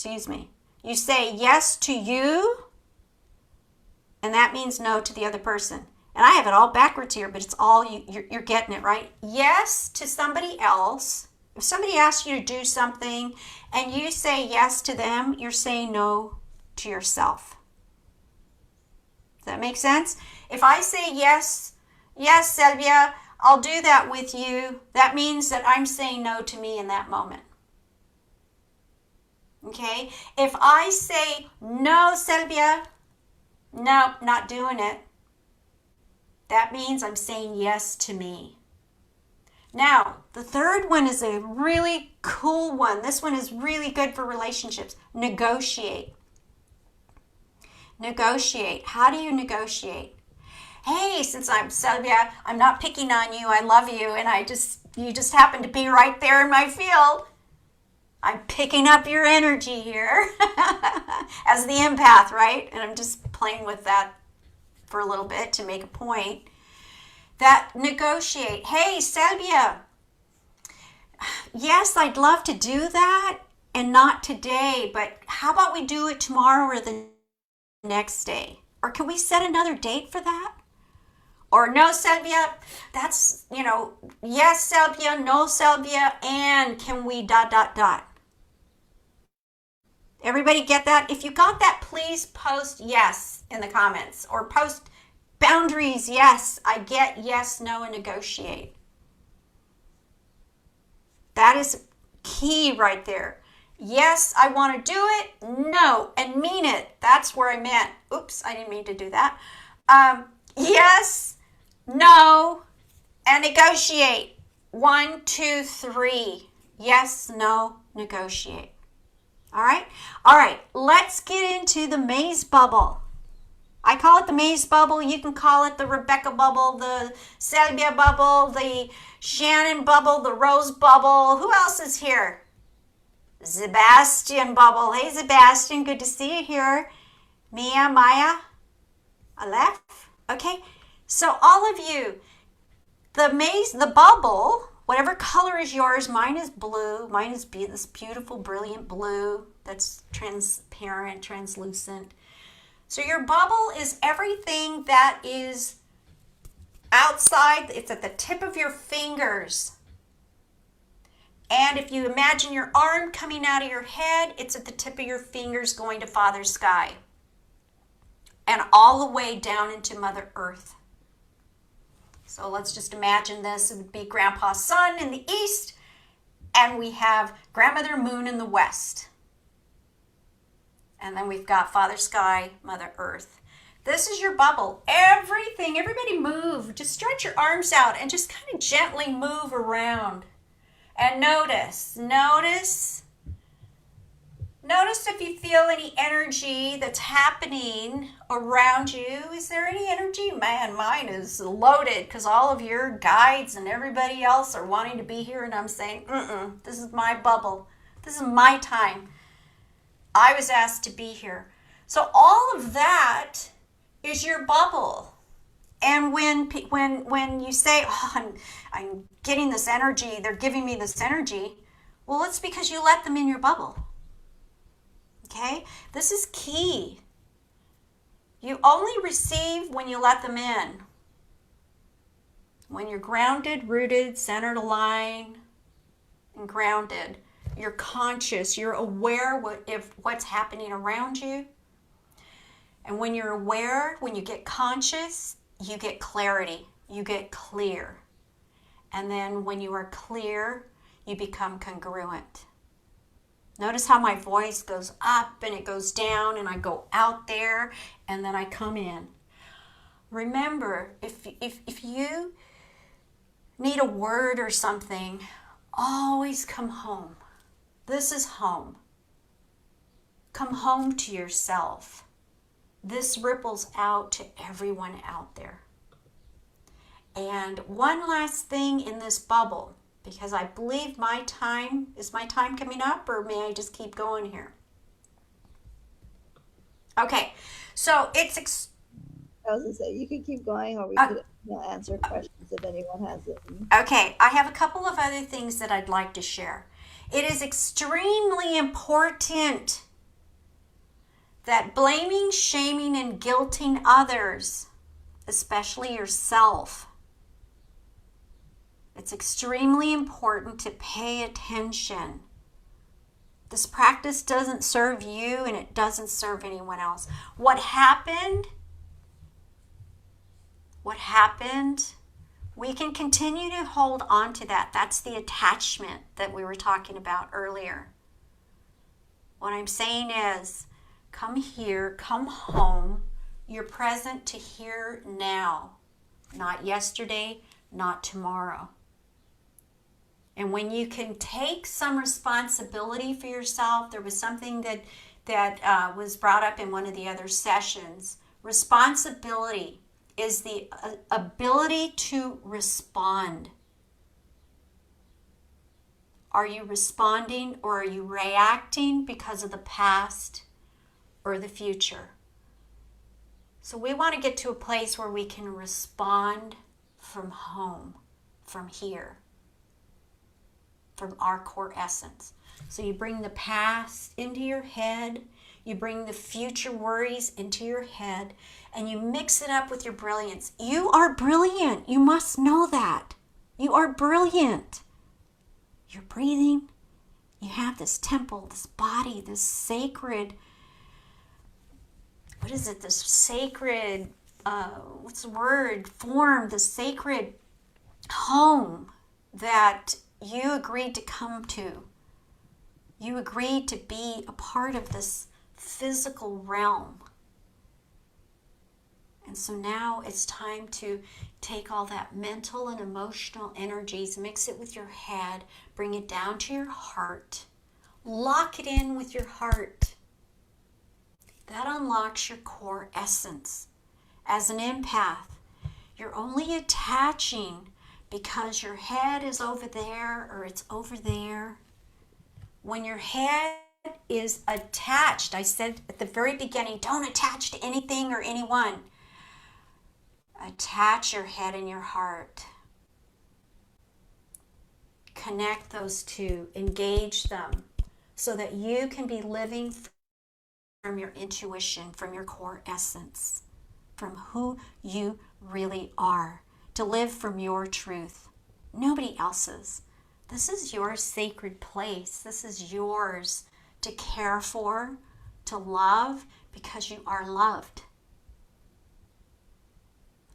say yes to you, and that means no to the other person. And I have it all backwards here, but it's all you're getting it right. Yes to somebody else If somebody asks you to do something and you say yes to them, you're saying no to yourself. Does that make sense? If I say yes, yes, Sylvia, I'll do that with you, that means that I'm saying no to me in that moment. Okay? If I say, no, Sylvia, no, not doing it, that means I'm saying yes to me. Now, the third one is a really cool one. This one is really good for relationships. Negotiate. Negotiate. How do you negotiate? Hey, since I'm Sylvia, I'm not picking on you. I love you, and you just happen to be right there in my field. I'm picking up your energy here as the empath, right? And I'm just playing with that for a little bit to make a point. That negotiate. Hey, Sylvia, yes, I'd love to do that, and not today, but how about we do it tomorrow or the next day? Or can we set another date for that? Or no, Sylvia, that's, yes, Sylvia, no, Sylvia, and can we ... Everybody get that? If you got that, please post yes in the comments, or post boundaries, yes, I get, yes, no, and negotiate. That is key right there. Yes, I want to do it. No, and mean it. That's where I meant. Oops, I didn't mean to do that. Yes, no, and negotiate. 1, 2, 3. Yes, no, negotiate. All right? All right, let's get into the maze bubble. I call it the maze bubble. You can call it the Rebecca bubble, the Sylvia bubble, the Shannon bubble, the Rose bubble. Who else is here? Sebastian bubble. Hey, Sebastian, good to see you here. Mia, Maya, Aleph. Okay, so all of you, the maze, the bubble, whatever color is yours, mine is blue. Mine is this beautiful, brilliant blue that's transparent, translucent. So your bubble is everything that is outside. It's at the tip of your fingers. And if you imagine your arm coming out of your head, it's at the tip of your fingers going to Father Sky. And all the way down into Mother Earth. So let's just imagine this. It would be Grandpa Sun in the east, and we have Grandmother Moon in the west. And then we've got Father Sky, Mother Earth. This is your bubble. Everything, everybody move. Just stretch your arms out and just kind of gently move around. And notice if you feel any energy that's happening around you. Is there any energy? Man, mine is loaded because all of your guides and everybody else are wanting to be here, and I'm saying, this is my bubble. This is my time. I was asked to be here. So all of that is your bubble. And when you say, I'm getting this energy, they're giving me this energy, well, it's because you let them in your bubble. Okay? This is key. You only receive when you let them in. When you're grounded, rooted, centered, aligned, and grounded, you're conscious, you're aware of what's happening around you. And when you're aware, when you get conscious, you get clarity, you get clear. And then when you are clear, you become congruent. Notice how my voice goes up and it goes down, and I go out there and then I come in. Remember, if you need a word or something, always come home. This is home. Come home to yourself. This ripples out to everyone out there. And one last thing in this bubble, because I believe is my time coming up, or may I just keep going here? Okay, so it's...
I was going to say, you could keep going, or we could answer questions if anyone has it.
Okay, I have a couple of other things that I'd like to share. It is extremely important that blaming, shaming, and guilting others, especially yourself, It's extremely important to pay attention. This practice doesn't serve you and it doesn't serve anyone else. What happened? What happened? We can continue to hold on to that. That's the attachment that we were talking about earlier. What I'm saying is, come here, come home. You're present to here now, not yesterday, not tomorrow. And when you can take some responsibility for yourself, there was something that was brought up in one of the other sessions. Responsibility is the ability to respond. Are you responding or are you reacting because of the past or the future? So we want to get to a place where we can respond from home, from here, from our core essence. So you bring the past into your head, you bring the future worries into your head, and you mix it up with your brilliance. You are brilliant. You must know that. You are brilliant. You're breathing. You have this temple, this body, this sacred, what is it? This sacred, what's the word? Form, the sacred home that you agreed to come to. You agreed to be a part of this physical realm. And so now it's time to take all that mental and emotional energies, mix it with your head, bring it down to your heart, lock it in with your heart. That unlocks your core essence. As an empath, you're only attaching because your head is over there or it's over there. When your head is attached, I said at the very beginning, don't attach to anything or anyone. Attach your head and your heart. Connect those two, engage them so that you can be living from your intuition, from your core essence, from who you really are, to live from your truth, nobody else's. This is your sacred place. This is yours to care for, to love, because you are loved.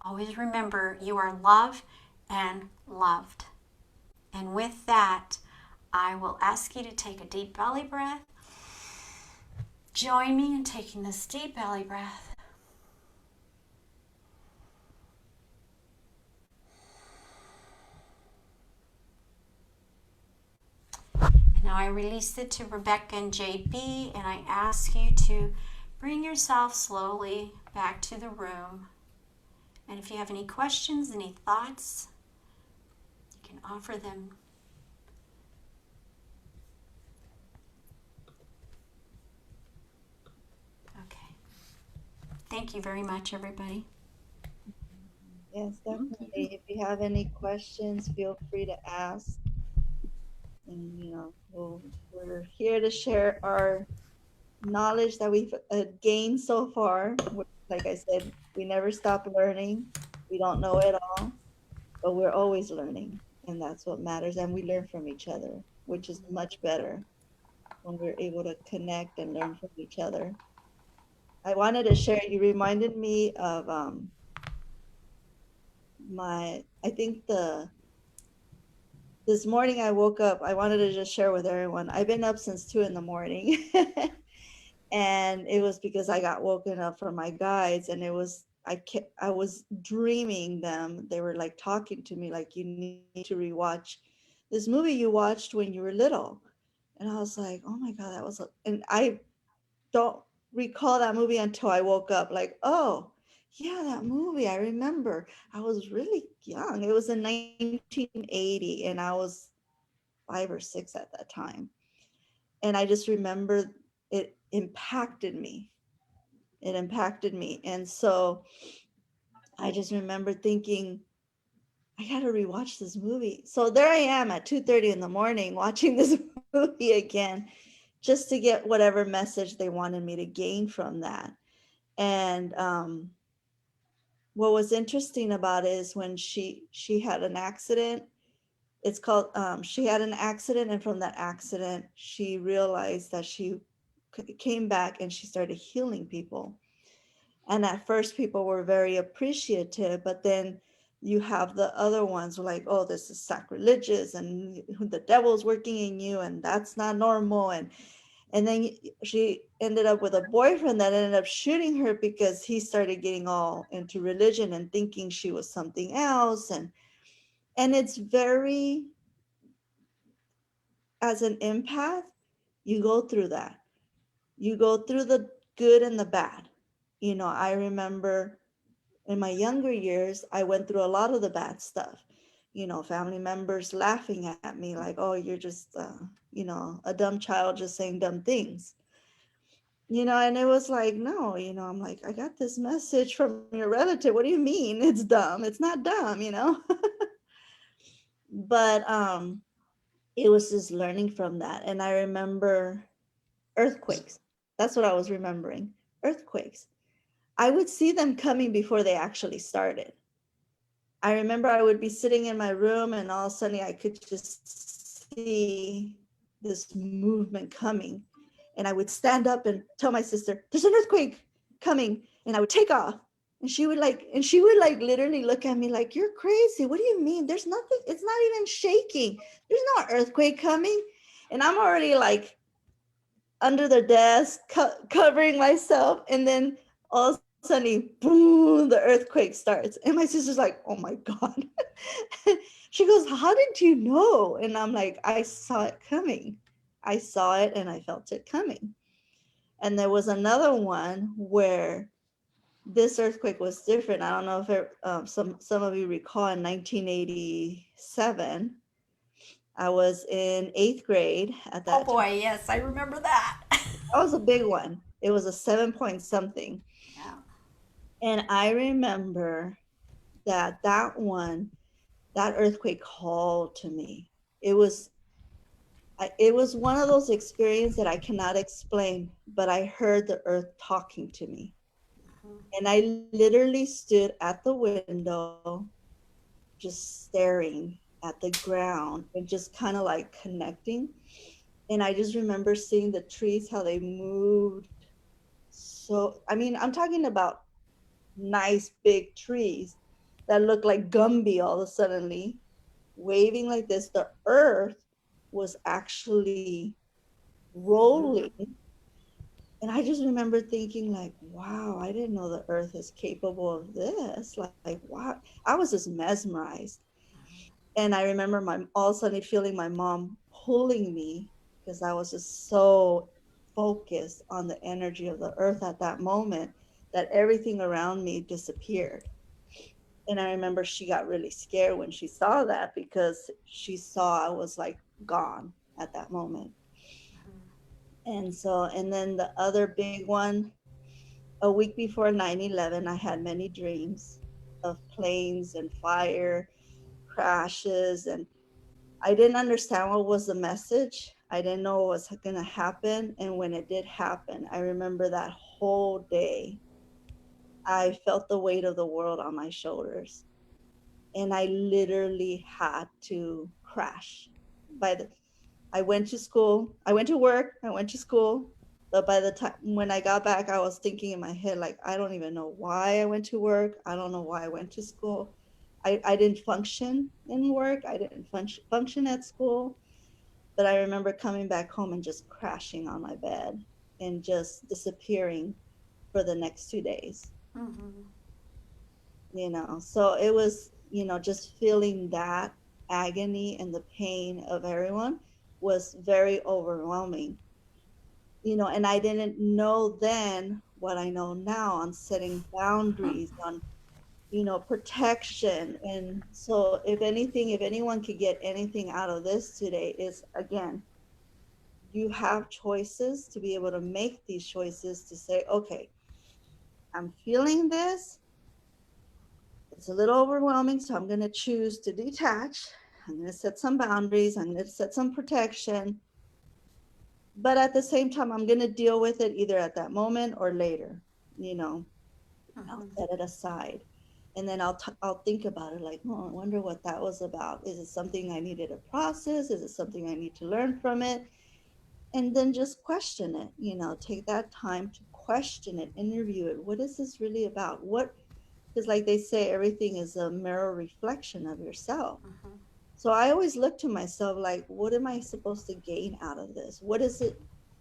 Always remember, you are loved and loved. And with that, I will ask you to take a deep belly breath. Join me in taking this deep belly breath. Now I release it to Rebecca and JB, and I ask you to bring yourself slowly back to the room. And if you have any questions, any thoughts, you can offer them. Okay. Thank you very much, everybody.
Yes, definitely. If you have any questions, feel free to ask. And, we're here to share our knowledge that we've gained so far. Like I said, we never stop learning. We don't know it all, but we're always learning. And that's what matters. And we learn from each other, which is much better when we're able to connect and learn from each other. I wanted to share, you reminded me of I think this morning I woke up, I wanted to just share with everyone. I've been up since 2 a.m. And it was because I got woken up from my guides, and I was dreaming them. They were like talking to me like, you need to rewatch this movie you watched when you were little. And I was like, oh my God, and I don't recall that movie until I woke up, like, oh yeah, that movie, I remember. I was really young. It was in 1980 and I was 5 or 6 at that time. And I just remember it impacted me. It impacted me. And so I just remember thinking, I got to rewatch this movie. So there I am at 2:30 in the morning watching this movie again, just to get whatever message they wanted me to gain from that. And what was interesting about it is when she had an accident, It's called, she had an accident, and from that accident, she realized that she came back and she started healing people. And at first, people were very appreciative, but then you have the other ones who are like, oh, this is sacrilegious and the devil's working in you and that's not normal. And then she ended up with a boyfriend that ended up shooting her because he started getting all into religion and thinking she was something else. And it's very, as an empath, you go through that. You go through the good and the bad. I remember in my younger years, I went through a lot of the bad stuff. Family members laughing at me like, oh, you're just, a dumb child just saying dumb things. And it was like, no, I'm like, I got this message from your relative. What do you mean it's dumb? It's not dumb. But it was just learning from that. And I remember earthquakes. That's what I was remembering. Earthquakes. I would see them coming before they actually started. I remember I would be sitting in my room and all of a sudden I could just see this movement coming. And I would stand up and tell my sister, there's an earthquake coming. And I would take off. And she would literally look at me like, you're crazy. What do you mean? There's nothing, it's not even shaking. There's no earthquake coming. And I'm already like under the desk, covering myself. And then all of a sudden, boom, the earthquake starts. And my sister's like, oh my God. She goes, how did you know? And I'm like, I saw it coming. I saw it and I felt it coming. And there was another one where this earthquake was different. I don't know if some of you recall in 1987, I was in 8th grade at
Oh
that time.
boy, yes, I remember that.
That was a big one. It was a 7 point something.
Yeah.
And I remember that earthquake called to me. It was it was one of those experiences that I cannot explain, but I heard the earth talking to me. And I literally stood at the window, just staring at the ground and just kind of like connecting. And I just remember seeing the trees, how they moved. So, I mean, I'm talking about nice big trees that look like Gumby all of a suddenly waving like this. The earth was actually rolling. And I just remember thinking like, wow, I didn't know the earth is capable of this. Like wow. I was just mesmerized. And I remember my all of a sudden feeling my mom pulling me because I was just so focused on the energy of the earth at that moment that everything around me disappeared. And I remember she got really scared when she saw that because she saw I was like gone at that moment. And then the other big one, a week before 9/11, I had many dreams of planes and fire crashes. And I didn't understand what was the message. I didn't know what was going to happen. And when it did happen, I remember that whole day, I felt the weight of the world on my shoulders. And I literally had to crash. By the I went to school, I went to work, I went to school, but by the time when I got back, I was thinking in my head like, I don't even know why I went to work. I don't know why I went to school. I didn't function in work. I didn't function at school. But I remember coming back home and just crashing on my bed and just disappearing for the next 2 days. So it was, just feeling that agony and the pain of everyone was very overwhelming. And I didn't know then what I know now on setting boundaries, on, protection. And so if anyone could get anything out of this today is, again, you have choices to be able to make these choices to say, okay, I'm feeling this. It's a little overwhelming, so I'm going to choose to detach. I'm going to set some boundaries. I'm going to set some protection. But at the same time, I'm going to deal with it either at that moment or later. I'll set it aside. And then I'll think about it like, oh, I wonder what that was about. Is it something I needed to process? Is it something I need to learn from it? And then just question it, take that time to question it, interview it. What is this really about? Because like they say, everything is a mirror reflection of yourself.
Mm-hmm.
So I always look to myself like, what am I supposed to gain out of this? What is it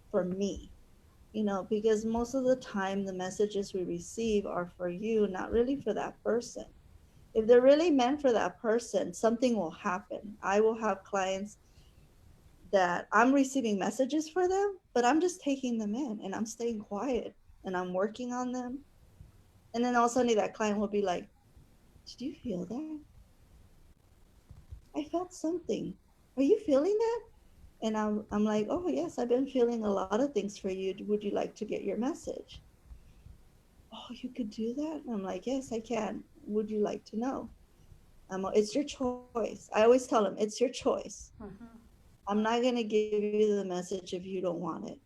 for me? Because most of the time the messages we receive are for you, not really for that person. If they're really meant for that person, something will happen. I will have clients that I'm receiving messages for them, but I'm just taking them in and I'm staying quiet and I'm working on them. And then all of a sudden that client will be like, did you feel that? I felt something. Are you feeling that? And I'm like, oh, yes, I've been feeling a lot of things for you. Would you like to get your message? Oh, you could do that? And I'm like, yes, I can. Would you like to know? It's your choice. I always tell them, it's your choice.
Mm-hmm.
I'm not going to give you the message if you don't want it.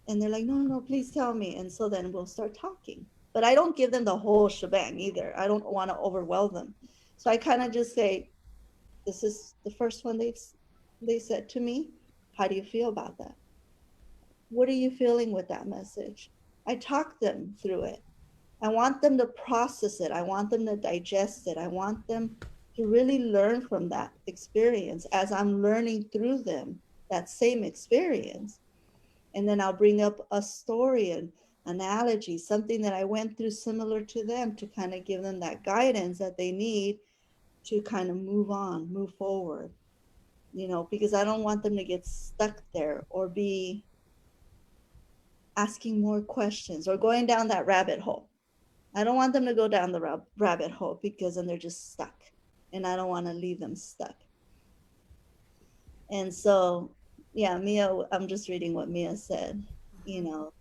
And they're like, no, no, please tell me. And so then we'll start talking. But I don't give them the whole shebang either. I don't want to overwhelm them. So I kind of just say, this is the first one they said to me. How do you feel about that? What are you feeling with that message? I talk them through it. I want them to process it. I want them to digest it. I want them to really learn from that experience as I'm learning through them that same experience. And then I'll bring up a story and analogy, something that I went through similar to them to kind of give them that guidance that they need to kind of move on, move forward, because I don't want them to get stuck there or be asking more questions or going down that rabbit hole. I don't want them to go down the rabbit hole because then they're just stuck. And I don't want to leave them stuck. And so, yeah, Mia, I'm just reading what Mia said. You know,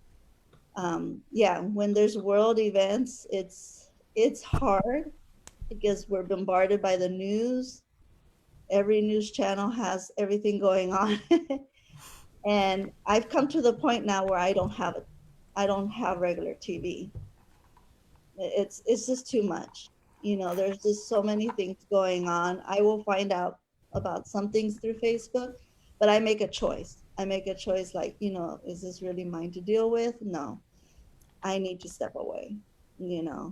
yeah, when there's world events, it's hard because we're bombarded by the news. Every news channel has everything going on. And I've come to the point now where I don't have regular TV. It's just too much. There's just so many things going on. I will find out about some things through Facebook, but I make a choice. I make a choice like, is this really mine to deal with? No, I need to step away.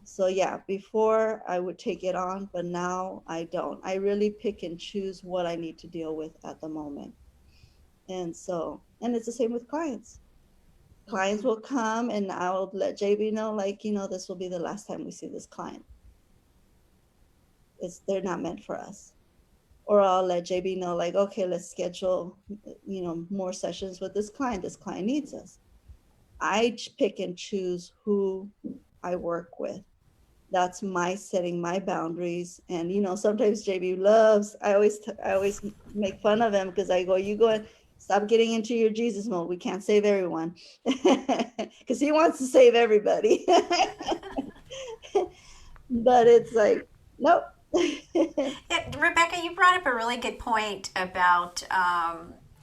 So yeah, before I would take it on, but now I don't. I really pick and choose what I need to deal with at the moment. And it's the same with clients. Clients will come and I'll let JB know, like, this will be the last time we see this client. They're not meant for us. Or I'll let JB know, like, okay, let's schedule, more sessions with this client. This client needs us. I pick and choose who I work with. That's my setting my boundaries. And sometimes JB loves. I always make fun of him because I go, you go and stop getting into your Jesus mode. We can't save everyone because he wants to save everybody. But it's like, nope.
Rebecca, you brought up a really good point about,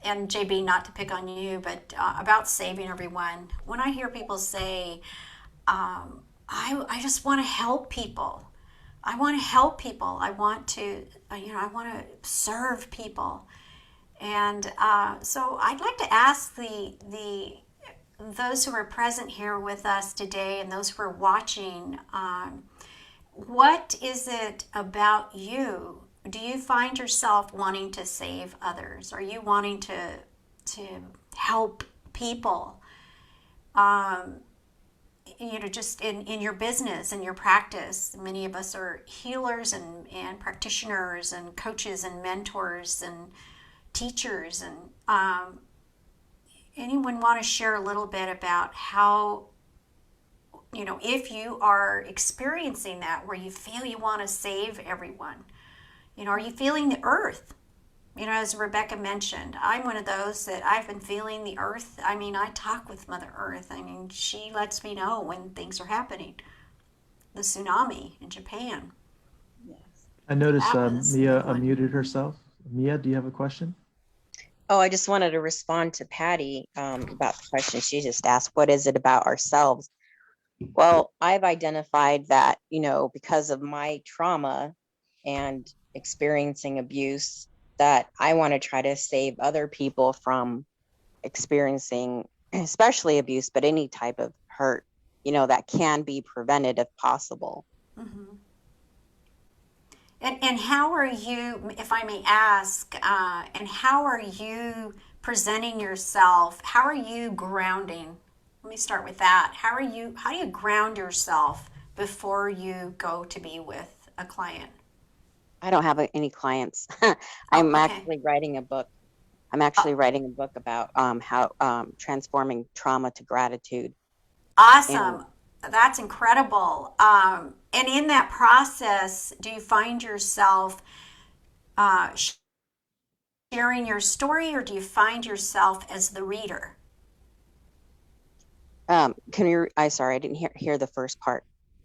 and JB, not to pick on you, but about saving everyone. When I hear people say, I just want to help people. I want to help people. I want to, I want to serve people. And so I'd like to ask those who are present here with us today and those who are watching, what is it about you? Do you find yourself wanting to save others? Are you wanting to help people? Just in your business, in your practice. Many of us are healers and practitioners and coaches and mentors and teachers. And anyone want to share a little bit about how, if you are experiencing that where you feel you want to save everyone, are you feeling the earth? As Rebecca mentioned, I'm one of those that I've been feeling the earth. I talk with Mother Earth. She lets me know when things are happening. The tsunami in Japan.
Yes.
I noticed
That was a
Mia
big one.
unmuted herself. Mia, do you have a question?
Oh, I just wanted to respond to Patty about the question she just asked. What is it about ourselves Well, I've identified that, because of my trauma and experiencing abuse, that I want to try to save other people from experiencing, especially abuse, but any type of hurt, that can be prevented if possible.
Mm-hmm. And how are you, if I may ask, and how are you presenting yourself? How are you grounding? Let me start with that. How do you ground yourself before you go to be with a client?
I don't have any clients.
Oh,
I'm
okay.
actually writing a book. I'm
Oh,
actually writing a book about how transforming trauma to gratitude. And
awesome. That's incredible. And in that process, do you find yourself uh, sharing your story, or do you find yourself as the reader?
can you? Sorry, I didn't hear the first part.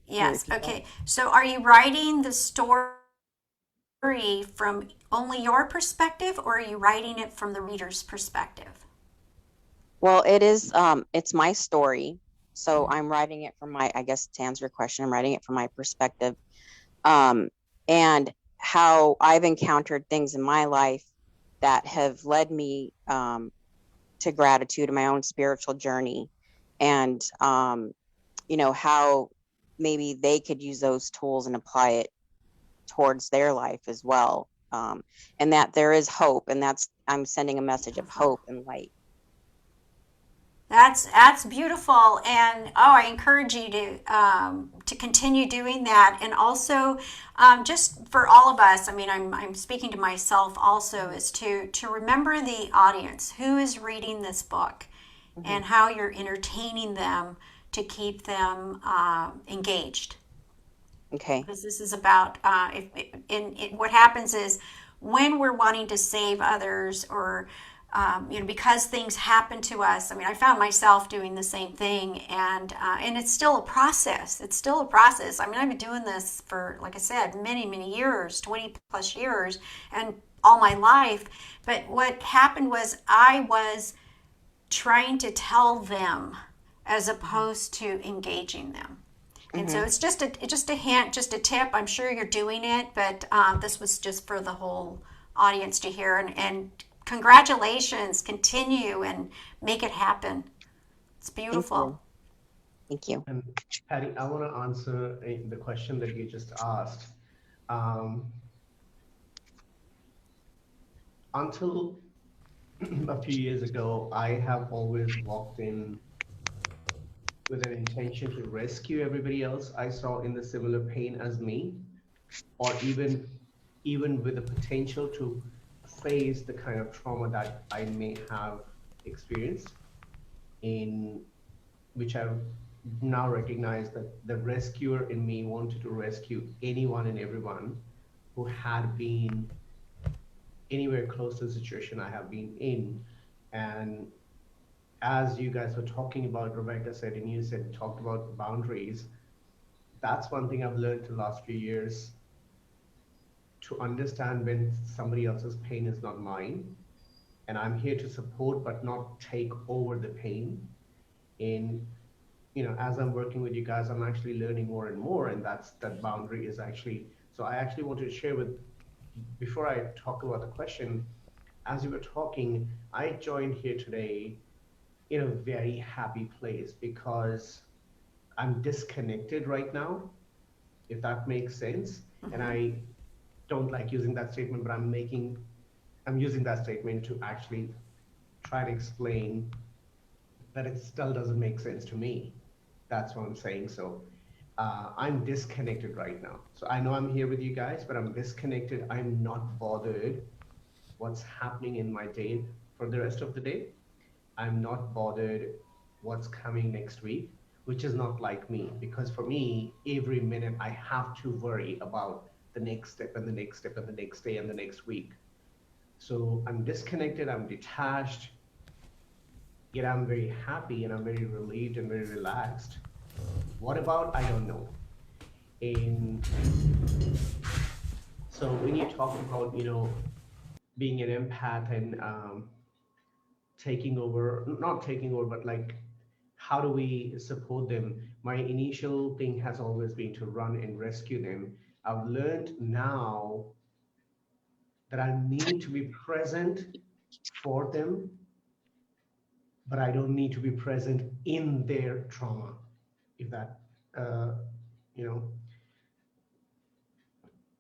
Can you
Yes.
repeat that?
Okay. So are you writing the story from only your perspective, or are you writing it from the reader's perspective?
Well, it's my story. So I'm writing it from I guess to answer your question, I'm writing it from my perspective. Um, and how I've encountered things in my life that have led me to gratitude in my own spiritual journey. And, how maybe they could use those tools and apply it towards their life as well. And that there is hope. And I'm sending a message of
Beautiful.
hope and light.
That's beautiful, and I encourage you to continue doing that, and also just for all of us. I mean, I'm speaking to myself also, is to remember the audience who is reading this book,
Mm-hmm.
and how you're entertaining them to keep them engaged.
Okay.
Because this is about what happens is when we're wanting to save others, or because things happen to us. I mean, I found myself doing the same thing, and it's still a process. It's still a process. I mean, I've been doing this for, like I said, many years, 20 plus years, and all my life. But what happened was I was trying to tell them as opposed to engaging them. And so
Mm-hmm.
it's just a hint, just a tip. I'm sure you're doing it, but this was just for the whole audience to hear. And congratulations, continue and make it happen. It's
Thank you.
beautiful.
Thank you.
And Patty, I want to answer the question that you just asked. Um, until a few years ago, I have always walked in with an intention to rescue everybody else I saw in the similar pain as me, or even with the potential to face the kind of trauma that I may have experienced, in which I've now recognized that the rescuer in me wanted to rescue anyone and everyone who had been anywhere close to the situation I have been in. And as you guys were talking about, Rebecca said, and you said, talked about boundaries. That's one thing I've learned the last few years, to understand when somebody else's pain is not mine. And I'm here to support, but not take over the pain. In as I'm working with you guys, I'm actually learning more and more, and that boundary is actually. So I actually wanted to share with, before I talk about the question, as you were talking, I joined here today in a very happy place because I'm disconnected right now, if that makes sense. And
Mm-hmm.
I don't like using that statement, but I'm using that statement to actually try to explain that it still doesn't make sense to me. That's what I'm saying. So I'm disconnected right now. So I know I'm here with you guys, but I'm disconnected. I'm not bothered what's happening in my day for the rest of the day. I'm not bothered what's coming next week, which is not like me, because for me, every minute I have to worry about the next step and the next step and the next day and the next week. So I'm disconnected, I'm detached, yet I'm very happy and I'm very relieved and very relaxed. What about? I don't know. And so when you talk about, being an empath and taking over, not taking over, but like how do we support them? My initial thing has always been to run and rescue them. I've learned now that I need to be present for them, but I don't need to be present in their trauma. If that, uh, you know,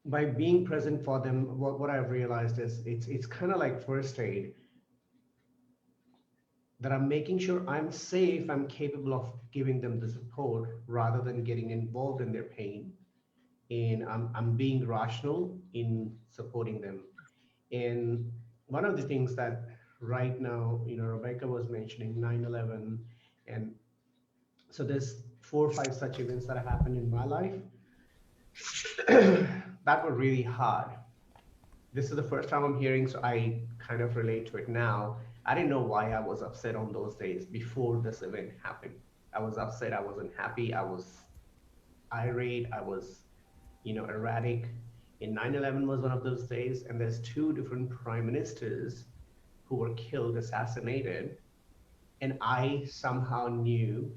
by being present for them, what I've realized is it's kind of like first aid, that I'm making sure I'm safe, I'm capable of giving them the support rather than getting involved in their pain. And I'm being rational in supporting them. And one of the things that right now, Rebecca was mentioning 9/11, and so there's 4 or 5 such events that have happened in my life that were really hard. This is the first time I'm hearing, so I kind of relate to it now. I didn't know why I was upset on those days before this event happened. I was upset, I wasn't happy, I was irate, I was, erratic. In 9/11 was one of those days, and there's two different prime ministers who were killed, assassinated, and I somehow knew,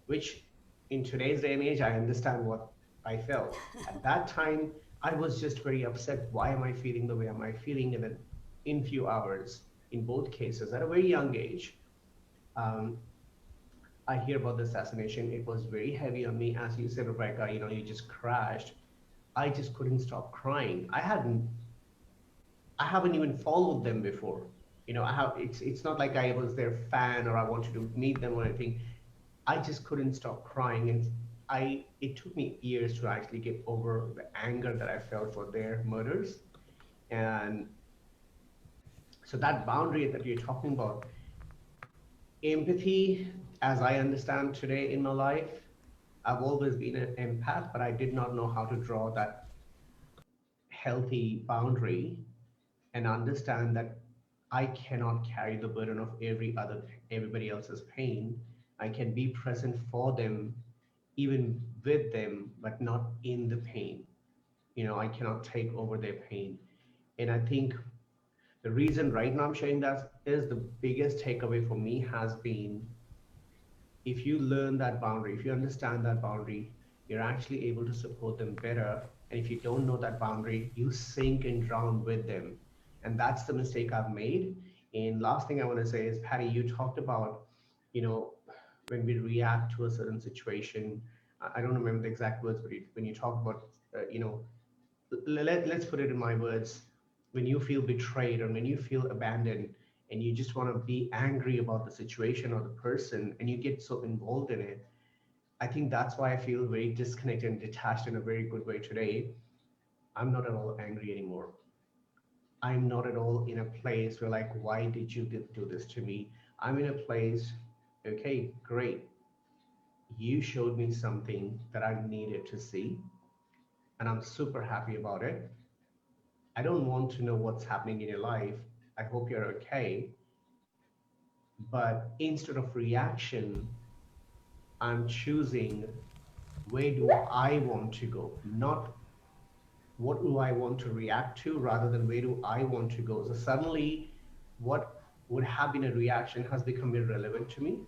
which in today's day and age, I understand what I felt. At that time, I was just very upset. Why am I feeling the way am I feeling? And then in few hours, in both cases, at a very young age, um, I hear about the assassination. It was very heavy on me. As you said, Rebecca, you just crashed. I just couldn't stop crying. I haven't even followed them before. It's not like I was their fan or I wanted to meet them or anything. I just couldn't stop crying, and it took me years to actually get over the anger that I felt for their murders. And so that boundary that you're talking about, empathy, as I understand today in my life, I've always been an empath, but I did not know how to draw that healthy boundary and understand that I cannot carry the burden of everybody else's pain. I can be present for them, even with them, but not in the pain. I cannot take over their pain. And I think the reason right now I'm sharing that is the biggest takeaway for me has been, if you learn that boundary, if you understand that boundary, you're actually able to support them better. And if you don't know that boundary, you sink and drown with them. And that's the mistake I've made. And last thing I want to say is, Patty, you talked about, you know, when we react to a certain situation. I don't remember the exact words, but when you talk about, let's put it in my words, when you feel betrayed or when you feel abandoned and you just want to be angry about the situation or the person and you get so involved in it, I think that's why I feel very disconnected and detached in a very good way today. I'm not at all angry anymore. I'm not at all in a place where, like, why did you do this to me? I'm in a place, okay, great. You showed me something that I needed to see, and I'm super happy about it. I don't want to know what's happening in your life. I hope you're okay. But instead of reaction, I'm choosing, where do I want to go? Not what do I want to react to, rather than where do I want to go. So suddenly, what would have been a reaction has become irrelevant to me.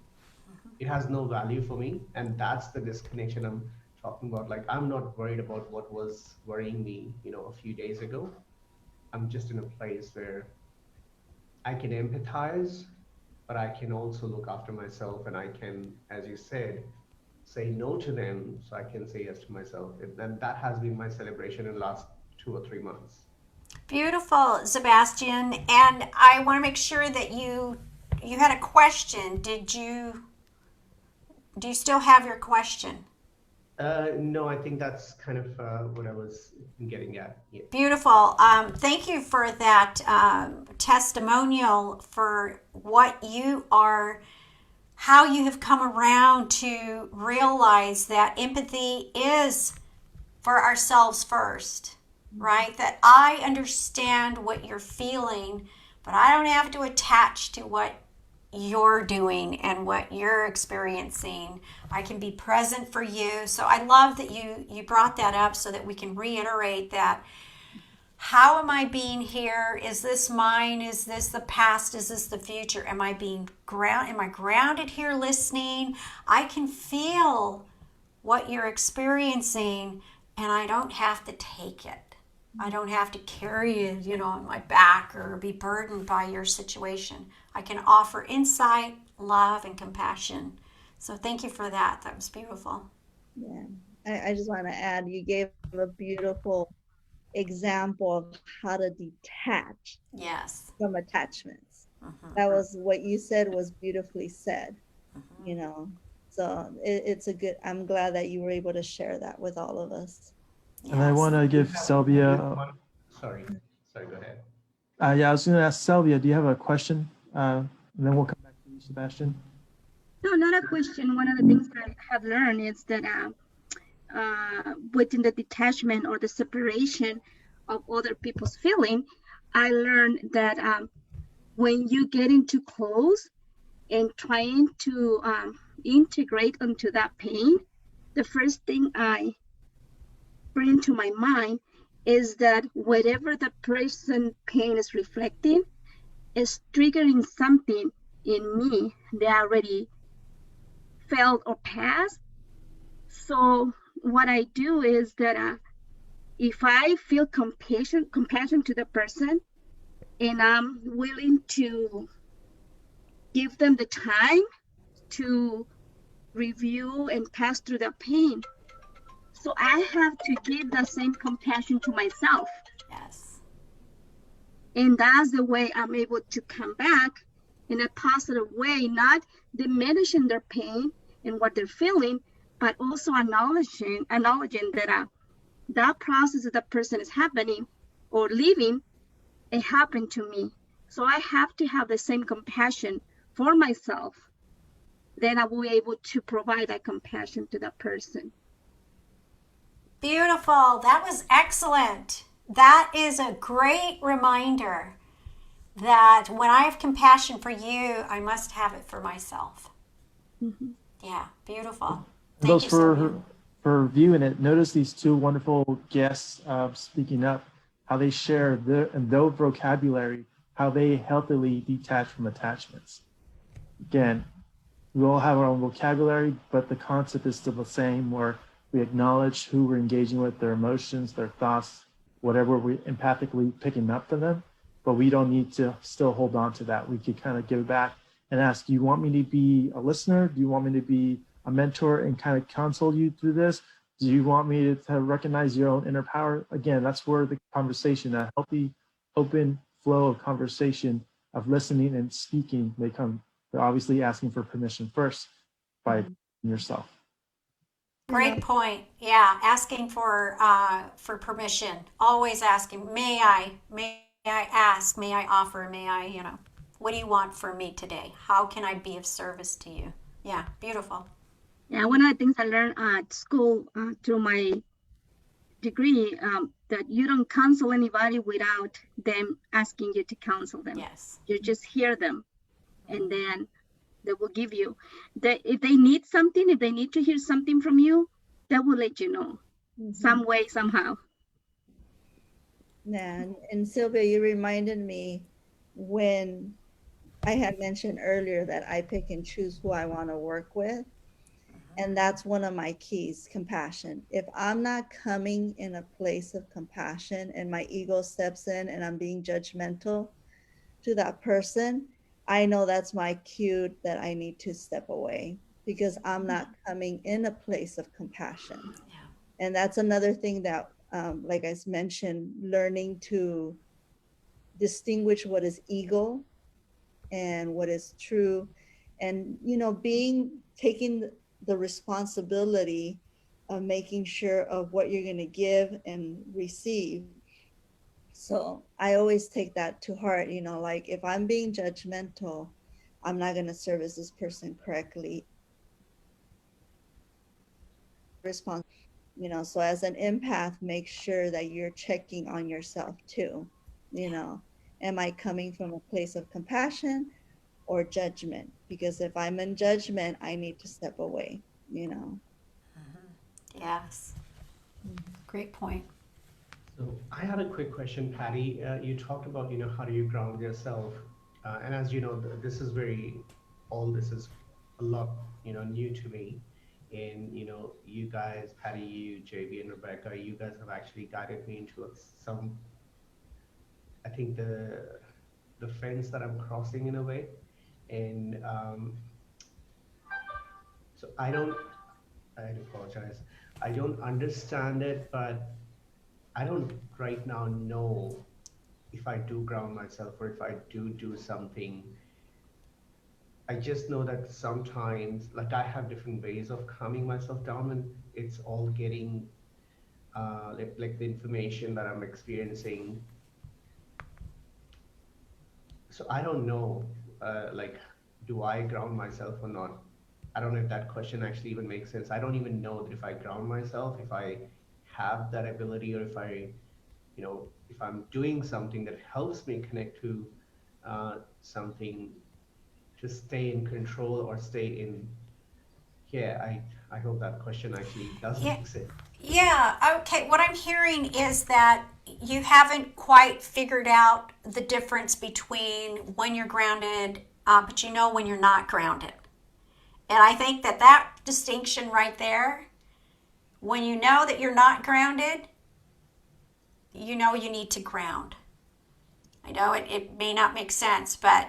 It has no value for me. And that's the disconnection I'm talking about. Like, I'm not worried about what was worrying me, a few days ago. I'm just in a place where I can empathize, but I can also look after myself, and I can, as you said, say no to them so I can say yes to myself. And that has been my celebration in the last 2 or 3 months.
Beautiful, Sebastian. And I want to make sure that you had a question. Do you still have your question?
No, I think that's kind of what I was getting at. Yeah.
Beautiful. Thank you for that testimonial for what you are, how you have come around to realize that empathy is for ourselves first, right? That I understand what you're feeling, but I don't have to attach to what you're doing and what you're experiencing. I can be present for you. So I love that you brought that up so that we can reiterate that how am I being here? Is this mine? Is this the past? Is this the future? Am I grounded here listening? I can feel what you're experiencing, and I don't have to take it. I don't have to carry it, on my back or be burdened by your situation. I can offer insight, love, and compassion. So thank you for that. That was beautiful.
Yeah. I just want to add, you gave a beautiful example of how to detach
Yes.
from attachments.
Mm-hmm.
That was what you said, was beautifully said,
Mm-hmm.
So it's a good, I'm glad that you were able to share that with all of us.
And I
Yes.
want to
We
give
have
Sylvia,
sorry, sorry, go ahead.
yeah, I was going to ask Sylvia, do you have a question? And then we'll come back to you, Sebastian.
No, not a question. One of the things that I have learned is that within the detachment or the separation of other people's feeling, I learned that when you get into close and trying to integrate into that pain, the first thing I bring to my mind is that whatever the person pain is reflecting is triggering something in me that I already felt or passed. So what I do is that if I feel compassion to the person, and I'm willing to give them the time to review and pass through the pain. So I have to give the same compassion to myself.
Yes.
And that's the way I'm able to come back in a positive way, not diminishing their pain and what they're feeling, but also acknowledging that that process that person is happening or living, it happened to me. So I have to have the same compassion for myself. Then I will be able to provide that compassion to that person.
Beautiful. That was excellent. That is a great reminder that when I have compassion for you, I must have it for myself.
Mhm.
Yeah, beautiful.
And
Thank
those
you, Sylvia.
for viewing it, notice these two wonderful guests speaking up, how they share their vocabulary, how they healthily detach from attachments. Again, we all have our own vocabulary, but the concept is still the same, where we acknowledge who we're engaging with, their emotions, their thoughts, whatever we're empathically picking up from them. But we don't need to still hold on to that. We could kind of give it back and ask, do you want me to be a listener? Do you want me to be a mentor and kind of counsel you through this? Do you want me to recognize your own inner power? Again, that's where the conversation, a healthy, open flow of conversation, of listening and speaking, may come. They're obviously asking for permission first by yourself.
Great point. Yeah, asking for permission. Always asking, may I ask, may I offer, may I, what do you want from me today? How can I be of service to you? Yeah, beautiful.
Yeah, one of the things I learned at school through my degree, that you don't counsel anybody without them asking you to counsel them.
Yes.
You just hear them, and then they will give you that. If they need something, if they need to hear something from you, they will let you know some way, somehow.
Yeah, and Sylvia, you reminded me when I had mentioned earlier that I pick and choose who I want to work with. And that's one of my keys, compassion. If I'm not coming in a place of compassion and my ego steps in and I'm being judgmental to that person, I know that's my cue that I need to step away because I'm not coming in a place of compassion.
Yeah.
And that's another thing that, like I mentioned, learning to distinguish what is ego and what is true, and being taking the responsibility of making sure of what you're going to give and receive. So I always take that to heart, like if I'm being judgmental, I'm not going to service this person correctly. Response, so as an empath, make sure that you're checking on yourself too. Am I coming from a place of compassion or judgment? Because if I'm in judgment, I need to step away.
Yes. Great point.
So I had a quick question, Patty. You talked about, how do you ground yourself? And as you know, this is all this is a lot, new to me. And, you guys, Patty, you, JB, and Rebecca, you guys have actually guided me into some, I think the fence that I'm crossing in a way. And so I apologize. I don't understand it, but I don't right now know if I do ground myself or if I do something. I just know that sometimes, like, I have different ways of calming myself down when it's all getting, like the information that I'm experiencing. So I don't know, like, do I ground myself or not? I don't know if that question actually even makes sense. I don't even know that if I ground myself, if I have that ability, or if if I'm doing something that helps me connect to something, to stay in control or stay in. Yeah, I hope that question actually does
Yeah,
make sense.
yeah. Okay. What I'm hearing is that you haven't quite figured out the difference between when you're grounded, but you know when you're not grounded. And I think that that distinction right there, when you know that you're not grounded, you know you need to ground. I know it may not make sense, but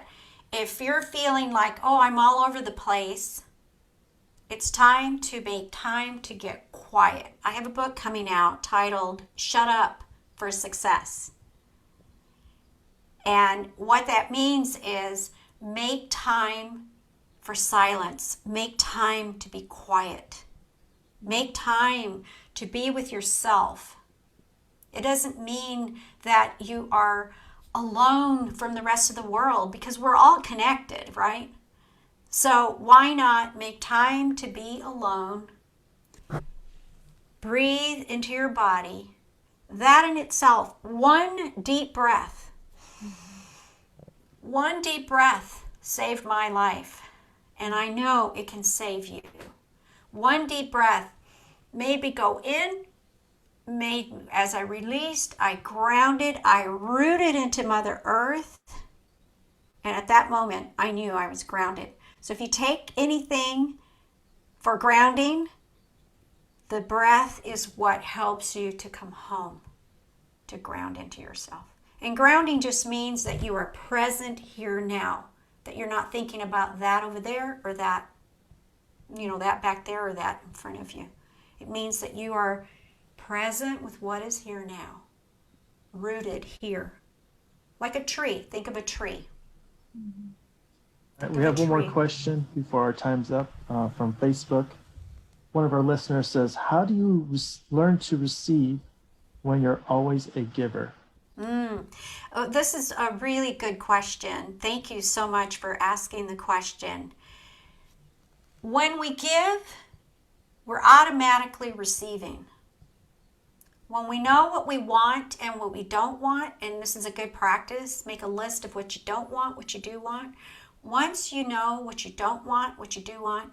if you're feeling like, oh, I'm all over the place, it's time to make time to get quiet. I have a book coming out titled Shut Up for Success. And what that means is make time for silence, make time to be quiet, make time to be with yourself. It doesn't mean that you are alone from the rest of the world because we're all connected, right? So why not make time to be alone? Breathe into your body. That in itself, one deep breath saved my life. And I know it can save you. One deep breath, maybe go in, as I released, I grounded, I rooted into Mother Earth. And at that moment, I knew I was grounded. So if you take anything for grounding, the breath is what helps you to come home, to ground into yourself. And grounding just means that you are present here now, that you're not thinking about that over there or that, that back there or that in front of you. It means that you are present with what is here now, rooted here. Like a tree. Think of a tree.
All right, we have one more question before our time's up from Facebook. One of our listeners says, how do you learn to receive when you're always a giver?
Oh, this is a really good question. Thank you so much for asking the question. When we give, we're automatically receiving. When we know what we want and what we don't want, and this is a good practice, make a list of what you don't want, what you do want. Once you know what you don't want, what you do want,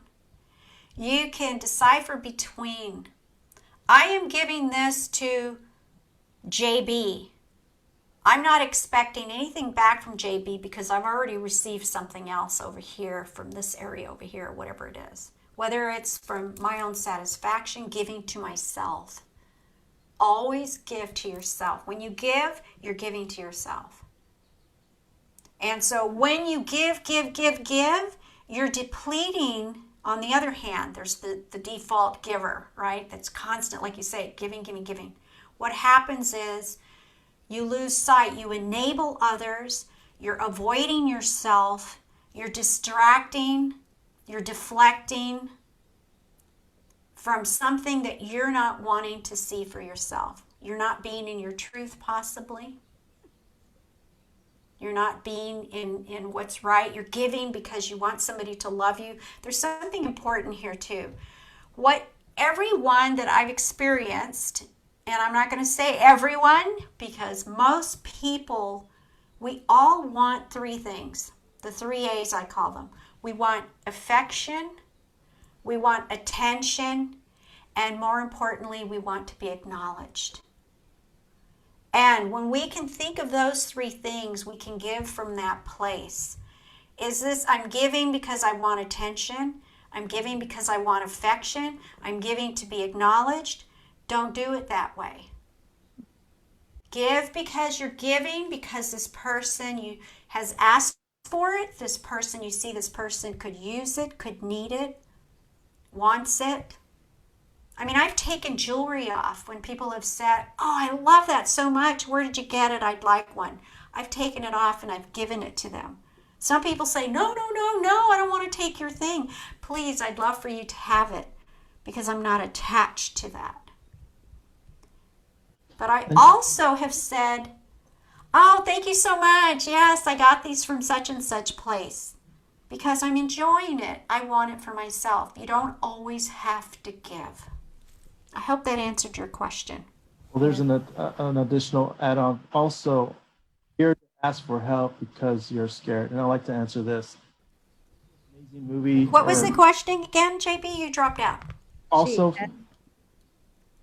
you can decipher between, I am giving this to JB. I'm not expecting anything back from JB because I've already received something else over here from this area over here, whatever it is. Whether it's from my own satisfaction, giving to myself. Always give to yourself. When you give, you're giving to yourself. And so when you give, you're depleting. On the other hand, there's the default giver, right? That's constant, like you say, giving. What happens is you lose sight. You enable others. You're avoiding yourself. You're distracting. You're deflecting from something that you're not wanting to see for yourself. You're not being in your truth, possibly. You're not being in what's right. You're giving because you want somebody to love you. There's something important here, too. Everyone that I've experienced, and I'm not going to say everyone, because most people, we all want three things. The 3 A's, I call them. We want affection, we want attention, and more importantly, we want to be acknowledged. And when we can think of those three things, we can give from that place. Is this, I'm giving because I want attention? I'm giving because I want affection? I'm giving to be acknowledged? Don't do it that way. Give because you're giving, because this person you has asked for it. This person, you see this person could use it, could need it, wants it. I mean, I've taken jewelry off when people have said, "Oh, I love that so much. Where did you get it? I'd like one." I've taken it off and I've given it to them. Some people say, "No, no, no, no, I don't want to take your thing. Please, I'd love for you to have it because I'm not attached to that." But I also have said, "Oh, thank you so much. Yes, I got these from such and such place because I'm enjoying it. I want it for myself." You don't always have to give. I hope that answered your question.
Well, there's an additional add-on. Also, fear to ask for help because you're scared. And I like to answer this. Amazing movie.
What was the question again, JB? You dropped out.
Also,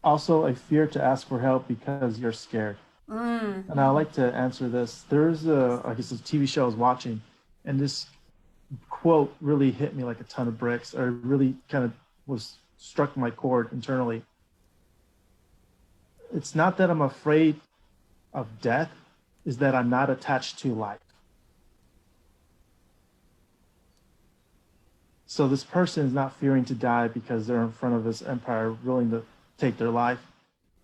also a fear to ask for help because you're scared. And I like to answer this. There's I guess, a TV show I was watching, and this quote really hit me like a ton of bricks, or really kind of struck my chord internally. It's not that I'm afraid of death, is that I'm not attached to life. So this person is not fearing to die because they're in front of this empire willing to take their life,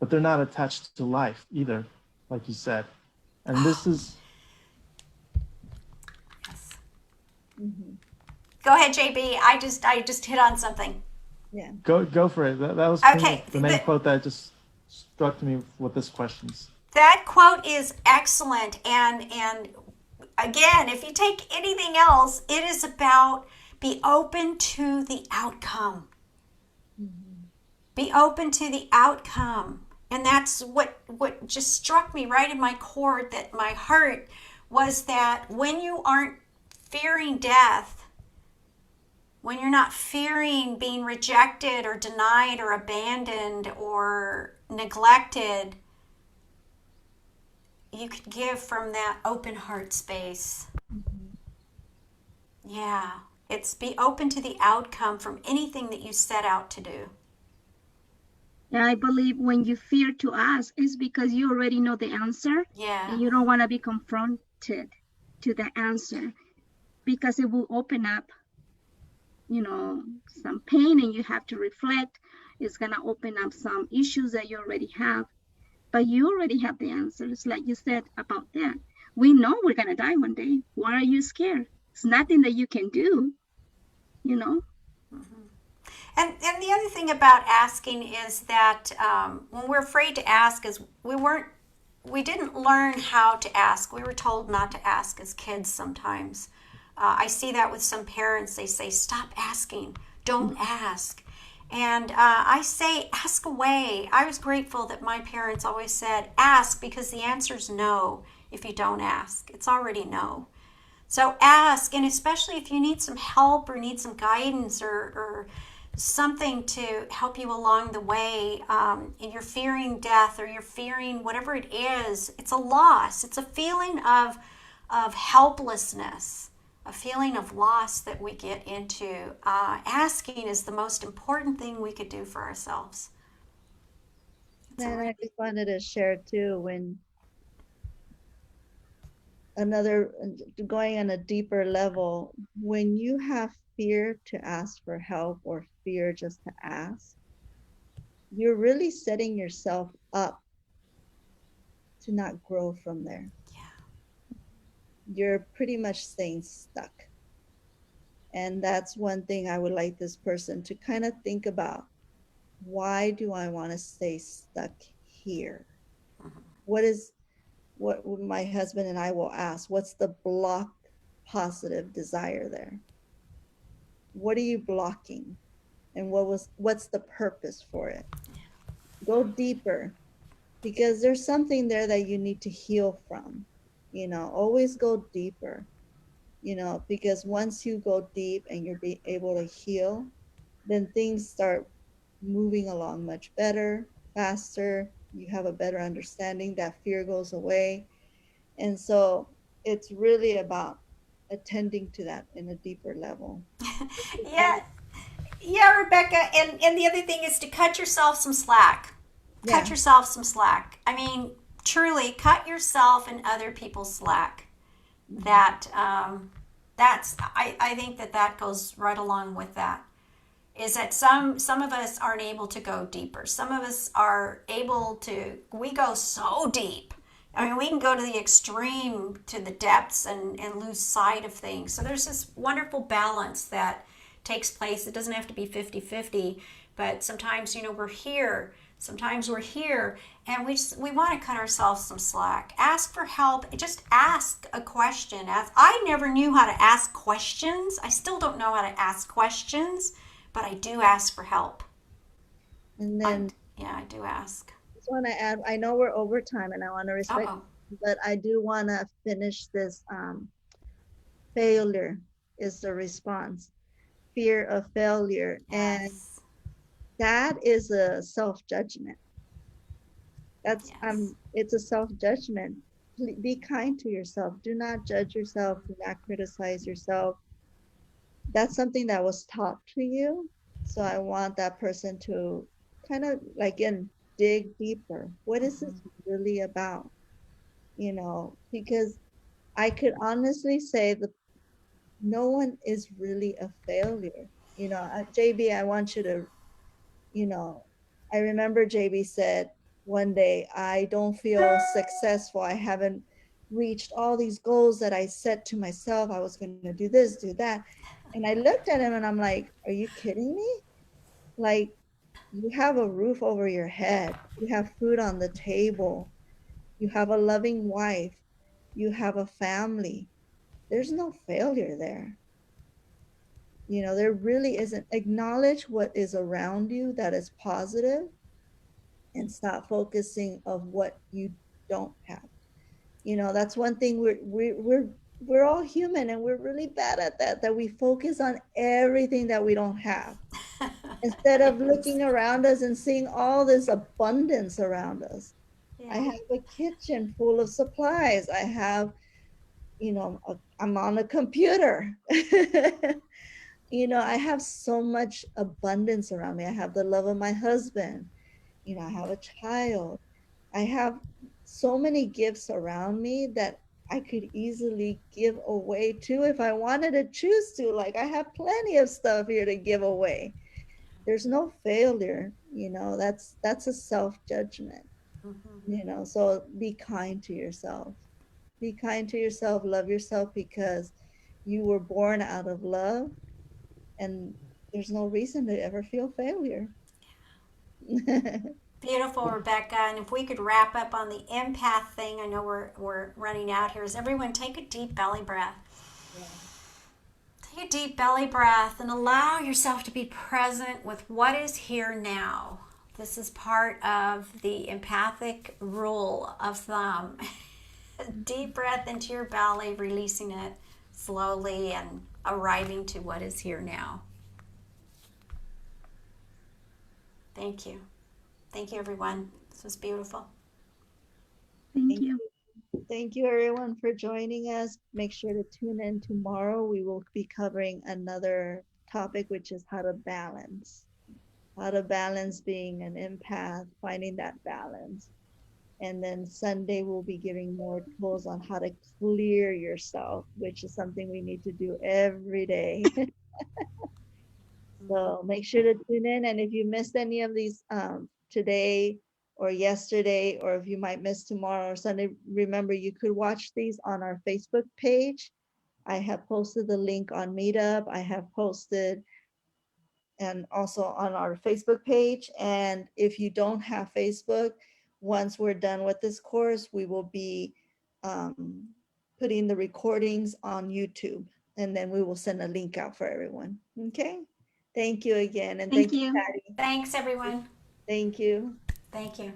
but they're not attached to life either, like you said. And this is...
Yes.
Mm-hmm.
Go ahead, JB. I just hit on something.
Yeah.
Go for it. That was
Okay.
the main quote that just struck me with this questions.
That quote is excellent, and again, if you take anything else, it is about be open to the outcome.
Mm-hmm.
Be open to the outcome. And that's what just struck me right in my chord, that my heart was that when you aren't fearing death, when you're not fearing being rejected or denied or abandoned or neglected, you could give from that open heart space.
Mm-hmm.
Yeah. It's be open to the outcome from anything that you set out to do.
Yeah, I believe when you fear to ask, it's because you already know the answer.
Yeah.
And you don't want to be confronted to the answer, because it will open up, some pain, and you have to reflect. It's going to open up some issues that you already have, but you already have the answers. Like you said about that, we know we're going to die one day. Why are you scared? It's nothing that you can do,
Mm-hmm. And the other thing about asking is that when we're afraid to ask, is we didn't learn how to ask. We were told not to ask as kids sometimes. I see that with some parents. They say, "Stop asking. Don't ask." And I say, ask away. I was grateful that my parents always said, ask, because the answer is no if you don't ask. It's already no. So ask, and especially if you need some help or need some guidance or something to help you along the way, and you're fearing death or you're fearing whatever it is, it's a loss. It's a feeling of helplessness, a feeling of loss that we get into. Asking is the most important thing we could do for ourselves.
And I just wanted to share too, when going on a deeper level, when you have fear to ask for help or fear just to ask, you're really setting yourself up to not grow from there.
Yeah.
You're pretty much staying stuck. And that's one thing I would like this person to kind of think about. Why do I want to stay stuck here?
Mm-hmm.
What my husband and I will ask, what's the block positive desire there? What are you blocking? And what's the purpose for it? Go deeper, because there's something there that you need to heal from. Always go deeper, because once you go deep and you're able to heal, then things start moving along much better, faster, you have a better understanding, that fear goes away. And so it's really about attending to that in a deeper level.
Yeah, yeah, Rebecca. And the other thing is to cut yourself some slack. Cut
Yeah.
yourself some slack. I mean, truly, cut yourself and other people's slack. That that's I think that that goes right along with that. Is that some of us aren't able to go deeper. Some of us are able to. We go so deep. I mean, we can go to the extreme, to the depths, and lose sight of things. So there's this wonderful balance that takes place. It doesn't have to be 50-50, but sometimes, we're here. Sometimes we're here, and we want to cut ourselves some slack. Ask for help. Just ask a question. I never knew how to ask questions. I still don't know how to ask questions, but I do ask for help.
And
I,
then
yeah, I do ask.
I just want to add, I know we're over time and I want to respect,
Uh-oh.
but I do want to finish this. Failure is the response, fear of failure. And
Yes.
that is a self-judgment.
Yes.
It's a self-judgment. Be kind to yourself. Do not judge yourself. Do not criticize yourself. That's something that was taught to you. So I want that person to kind of like again dig deeper. What is this really about? Because I could honestly say that no one is really a failure. JB, I want you to, you know, I remember JB said one day, I don't feel successful. I haven't reached all these goals that I set to myself. I was going to do this, do that. And I looked at him and I'm like, are you kidding me? Like, you have a roof over your head, you have food on the table, you have a loving wife, you have a family. There's no failure there. There really isn't. Acknowledge what is around you that is positive and stop focusing of what you don't have. That's one thing we're all human and we're really bad at that we focus on everything that we don't have instead of
Yes.
looking around us and seeing all this abundance around us. I
Yeah.
have a kitchen full of supplies. I have, I'm on a computer. I have so much abundance around me. I have the love of my husband. I have a child. I have so many gifts around me that I could easily give away to if I wanted to choose to. Like, I have plenty of stuff here to give away. There's no failure. That's a self-judgment. So be kind to yourself. Be kind to yourself, love yourself, because you were born out of love, and there's no reason to ever feel failure. Yeah.
Beautiful, Rebecca. And if we could wrap up on the empath thing, I know we're running out here. Is everyone take a deep belly breath? Take a deep belly breath and allow yourself to be present with what is here now. This is part of the empathic rule of thumb. Deep breath into your belly, releasing it slowly and arriving to what is here now. Thank you. Thank you, everyone. This was beautiful.
Thank
Thank
you.
you. Thank you, everyone, for joining us. Make sure to tune in tomorrow. We will be covering another topic, which is how to balance. How to balance being an empath, finding that balance. And then Sunday, we'll be giving more tools on how to clear yourself, which is something we need to do every day. So make sure to tune in. And if you missed any of these today or yesterday, or if you might miss tomorrow or Sunday, remember you could watch these on our Facebook page. I have posted the link on Meetup. I have posted and also on our Facebook page. And if you don't have Facebook, once we're done with this course, we will be um, putting the recordings on YouTube, and then we will send a link out for everyone. Okay. Thank you again. And
Thank
thank you,
you.
Patty.
Thanks, everyone.
Thank you.
Thank you.